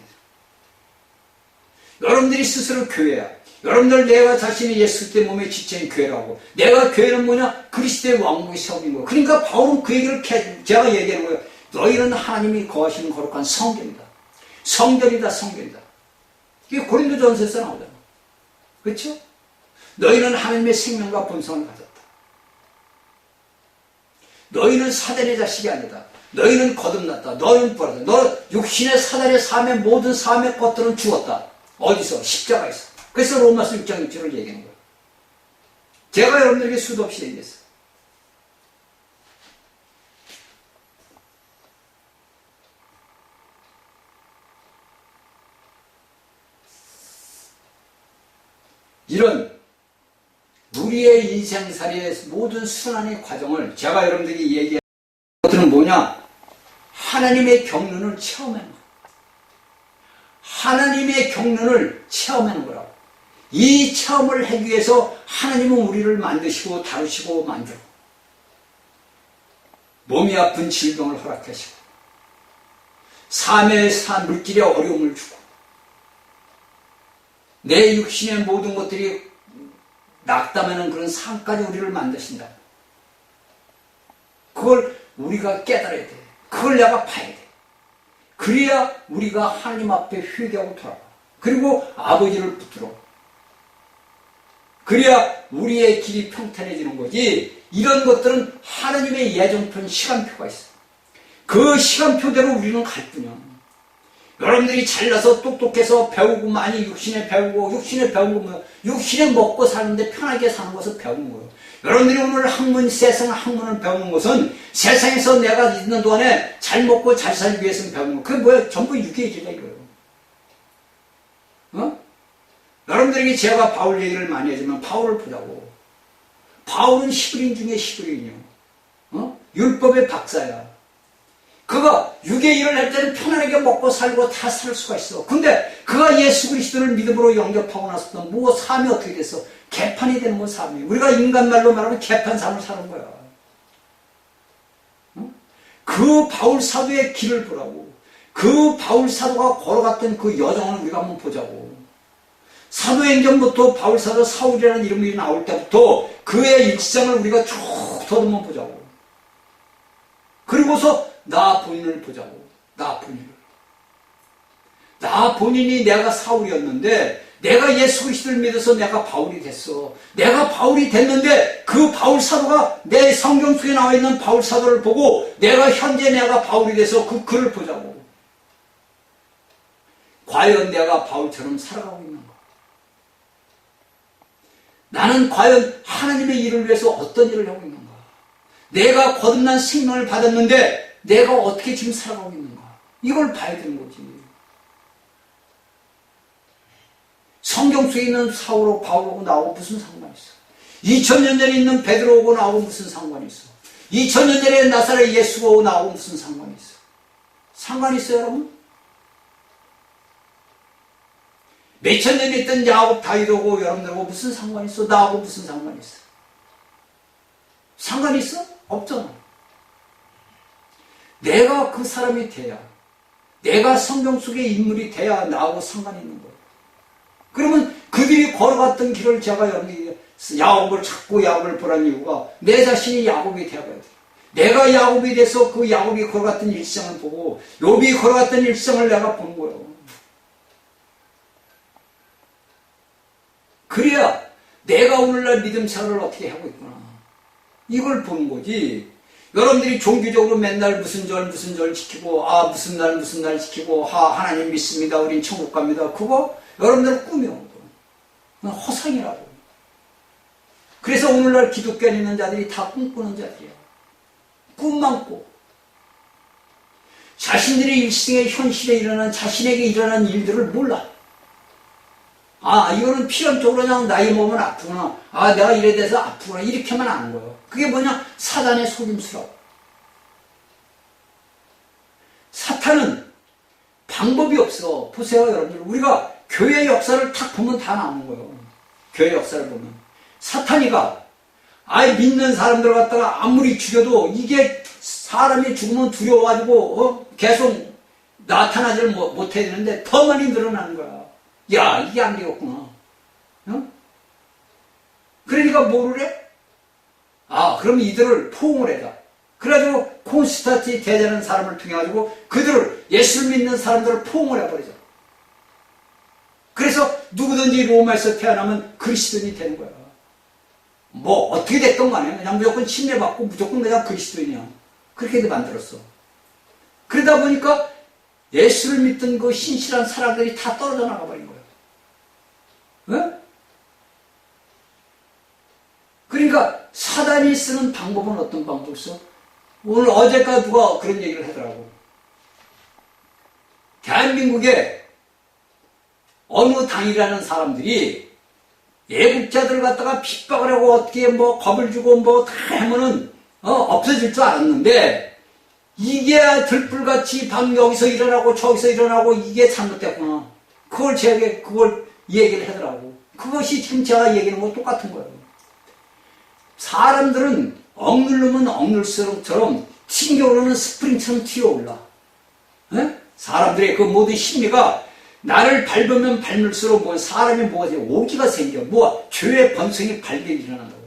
여러분들이 스스로 교회야. 여러분들 내가 자신이 예수 그리스도의 몸에 지체인 교회라고. 내가 교회는 뭐냐? 그리스도의 왕국이 세워진 거예요. 그러니까 바울은 그 얘기를 제가 얘기하는 거예요. 너희는 하나님이 거하시는 거룩한 성전이다. 성전이다, 성전이다. 이게 고린도전서에서 나오잖아. 그렇죠? 너희는 하나님의 생명과 본성을 가졌다. 너희는 사단의 자식이 아니다. 너희는 거듭났다. 너희는 부활하다. 너 육신의 사단의 삶의 모든 삶의 것들은 죽었다. 어디서? 십자가에서. 그래서 로마서 6장 6절을 얘기하는 거예요. 제가 여러분들에게 수도 없이 얘기했어요. 이런 우리의 인생살이의 모든 순환의 과정을 제가 여러분들에게 얘기하는 것들은 뭐냐? 하나님의 경륜을 체험하는 거예요. 하나님의 경륜을 체험하는 거라고. 이 체험을 하기 위해서 하나님은 우리를 만드시고 다루시고 만들고 몸이 아픈 질병을 허락하시고 삶의 물질의 어려움을 주고 내 육신의 모든 것들이 낙담하는 그런 삶까지 우리를 만드신다. 그걸 우리가 깨달아야 돼. 그걸 내가 봐야 돼. 그래야 우리가 하나님 앞에 회개하고 돌아가. 그리고 아버지를 붙들어. 그래야 우리의 길이 평탄해지는 거지. 이런 것들은 하나님의 예정편 시간표가 있어. 그 시간표대로 우리는 갈 뿐이야. 여러분들이 잘나서 똑똑해서 배우고 많이 육신에 배우고 육신에 배운 거 뭐야? 육신에 먹고 사는데 편하게 사는 것을 배운 거예요. 여러분들이 오늘 세상 학문을 배우는 것은 세상에서 내가 있는 동안에 잘 먹고 잘 살기 위해서 배우는 거. 그게 뭐야? 전부 유괴지다 이거예요. 여러분들에게 제가 바울 얘기를 많이 하지만 바울을 보자고. 바울은 히브리인 중에 히브리인이요. 율법의 박사야. 그가 육의 일을 할 때는 편안하게 먹고 살고 다 살 수가 있어. 근데 그가 예수 그리스도를 믿음으로 영접하고 나서도 뭐 삶이 어떻게 됐어? 개판이 되는 건 삶이. 우리가 인간말로 말하면 개판 삶을 사는 거야. 그 바울 사도의 길을 보라고. 그 바울 사도가 걸어갔던 그 여정을 우리가 한번 보자고. 사도행전부터 바울 사도 사울이라는 이름이 나올 때부터 그의 일상을 우리가 쭉 더듬어 보자고. 그리고서 나 본인을 보자고. 나 본인을. 나 본인이 내가 사울이었는데 내가 예수 그리스도를 믿어서 내가 바울이 됐어. 내가 바울이 됐는데 그 바울 사도가 내 성경 속에 나와 있는 바울 사도를 보고 내가 현재 내가 바울이 돼서 그 글을 보자고. 과연 내가 바울처럼 살아가고 있는가? 나는 과연 하나님의 일을 위해서 어떤 일을 하고 있는가? 내가 거듭난 생명을 받았는데 내가 어떻게 지금 살아가고 있는가? 이걸 봐야 되는 거지. 성경 속에 있는 사울하고 바울하고 나하고 무슨 상관이 있어? 2000년 전에 있는 베드로하고 나하고 무슨 상관이 있어? 2000년 전에 나사렛 예수하고 나하고 무슨 상관이 있어? 상관이 있어요, 여러분? 몇천 년에 있던 야곱 다윗하고 여러분들하고 무슨 상관이 있어? 나하고 무슨 상관이 있어? 상관이 있어? 없잖아. 내가 그 사람이 돼야, 내가 성경 속의 인물이 돼야 나하고 상관이 있는 거예요. 그러면 그 그들이 걸어갔던 길을 제가 여러분에게 야곱을 찾고 야곱을 보란 이유가 내 자신이 야곱이 되어가야 돼. 내가 야곱이 돼서 그 야곱이 걸어갔던 일생을 보고 욥이 걸어갔던 일생을 내가 보는 거예요. 그래야 내가 오늘날 믿음 생활을 어떻게 하고 있구나 이걸 보는 거지. 여러분들이 종교적으로 맨날 무슨 절 지키고 무슨 날 지키고 하나님 믿습니다. 우린 천국 갑니다. 그거 여러분들 꿈이요. 허상이라고. 그래서 오늘날 기독교에 있는 자들이 다 꿈꾸는 자들이야. 꿈만 꿔. 자신들의 일생의 현실에 일어난 자신에게 일어난 일들을 몰라. 이거는 필연적으로 그냥 나이 먹으면 아프구나. 내가 이래 돼서 아프구나. 이렇게만 아는 거예요. 그게 뭐냐? 사단의 속임수라고. 사탄은 방법이 없어. 보세요, 여러분들. 우리가 교회 역사를 탁 보면 다 나오는 거예요. 교회 역사를 보면. 사탄이가, 믿는 사람들 갖다가 아무리 죽여도 이게 사람이 죽으면 두려워가지고, 계속 나타나지를 못해야 되는데 더 많이 늘어나는 거야. 야, 이게 안 되겠구나. 그러니까 뭐를 해? 그럼 이들을 포옹을 해라. 그래가지고 콘스탄틴 대제라는 사람을 통해가지고 그들을 예수를 믿는 사람들을 포옹을 해버리죠. 그래서 누구든지 로마에서 태어나면 그리스도인이 되는 거야. 뭐 어떻게 됐건 간에 그냥 무조건 침례받고 무조건 그냥 그리스도인이야. 그렇게 만들었어. 그러다 보니까 예수를 믿던 그 신실한 사람들이 다 떨어져 나가버린 거야. 그러니까 사단이 쓰는 방법은 어떤 방법을 써? 오늘 어제까 누가 그런 얘기를 하더라고. 대한민국에 어느 당이라는 사람들이 애국자들 갖다가 핍박을 하고 어떻게 겁을 주고 다 하면은 없어질 줄 알았는데 이게 들불같이 밤 여기서 일어나고 저기서 일어나고 이게 잘못됐구나. 그걸 얘기를 하더라고. 그것이 지금 제가 얘기하는 거 똑같은 거예요. 사람들은 억누르면 억눌수록처럼 튕겨오르는 스프링처럼 튀어올라. 사람들의 그 모든 심리가 나를 밟으면 밟을수록 사람이 오기가 생겨. 죄의 본성이 발견이 일어난다고.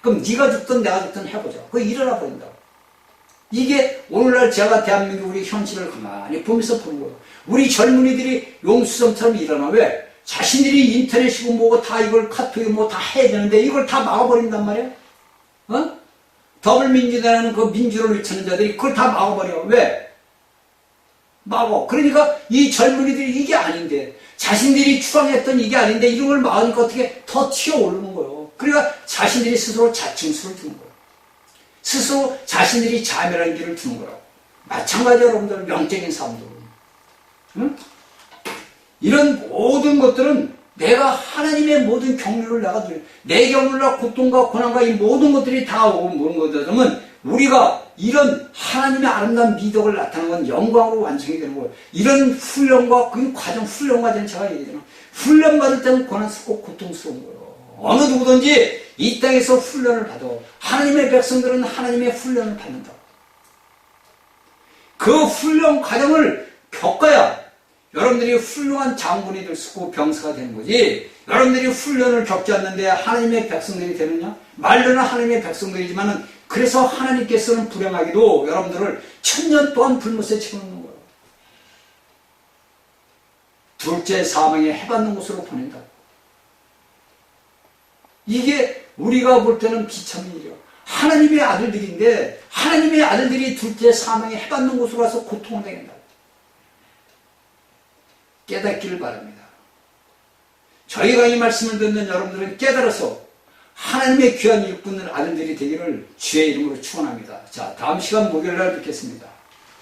그럼 네가 죽든 내가 죽든 해보자. 그거 일어나 버린다고. 이게 오늘날 제가 대한민국 우리 현실을 가만히 보면서 보는 거예요. 우리 젊은이들이 용수성처럼 일어나. 왜? 자신들이 인터넷이고 다 이걸 카톡이 다 해야 되는데 이걸 다 막아버린단 말이야. 더불민주당이라는 그 민주를 외치는 자들이 그걸 다 막아버려. 왜? 막어. 그러니까 이 젊은이들이 이게 아닌데, 자신들이 추앙했던 이게 아닌데 이런 걸 막으니까 어떻게 더 튀어오르는 거예요. 그러니까 자신들이 스스로 자충수를 두는 거예요. 스스로 자신들이 자멸한 길을 두는 거라고. 마찬가지로 여러분들 영적인 사람들은. 이런 모든 것들은 내가 하나님의 모든 경륜을 내가 내 경륜과 고통과 고난과 이 모든 것들이 다 오고 모든 것들은 우리가 이런 하나님의 아름다운 미덕을 나타내는 건 영광으로 완성이 되는 거예요. 이런 훈련과 그 과정, 훈련 과정 제가 얘기하잖아요. 훈련 받을 때는 고난스럽고 고통스러운 거예요. 어느 누구든지 이 땅에서 훈련을 받아. 하나님의 백성들은 하나님의 훈련을 받는다. 그 훈련 과정을 겪어야 여러분들이 훌륭한 장군이 될 수 있고 병사가 되는 거지. 여러분들이 훈련을 겪지 않는데 하나님의 백성들이 되느냐? 말로는 하나님의 백성들이지만은 그래서 하나님께서는 불행하게도 여러분들을 1000년 동안 불못에 채우는 거예요. 둘째 사망에 해받는 곳으로 보낸다. 이게 우리가 볼 때는 비참한 일이에요. 하나님의 아들들인데 하나님의 아들들이 둘째 사망에 해받는 곳으로 가서 고통을 당한다. 깨닫기를 바랍니다. 저희가 이 말씀을 듣는 여러분들은 깨달아서 하나님의 귀한 일꾼 아들들이 되기를 주의 이름으로 축원합니다. 자, 다음 시간 목요일 날 뵙겠습니다.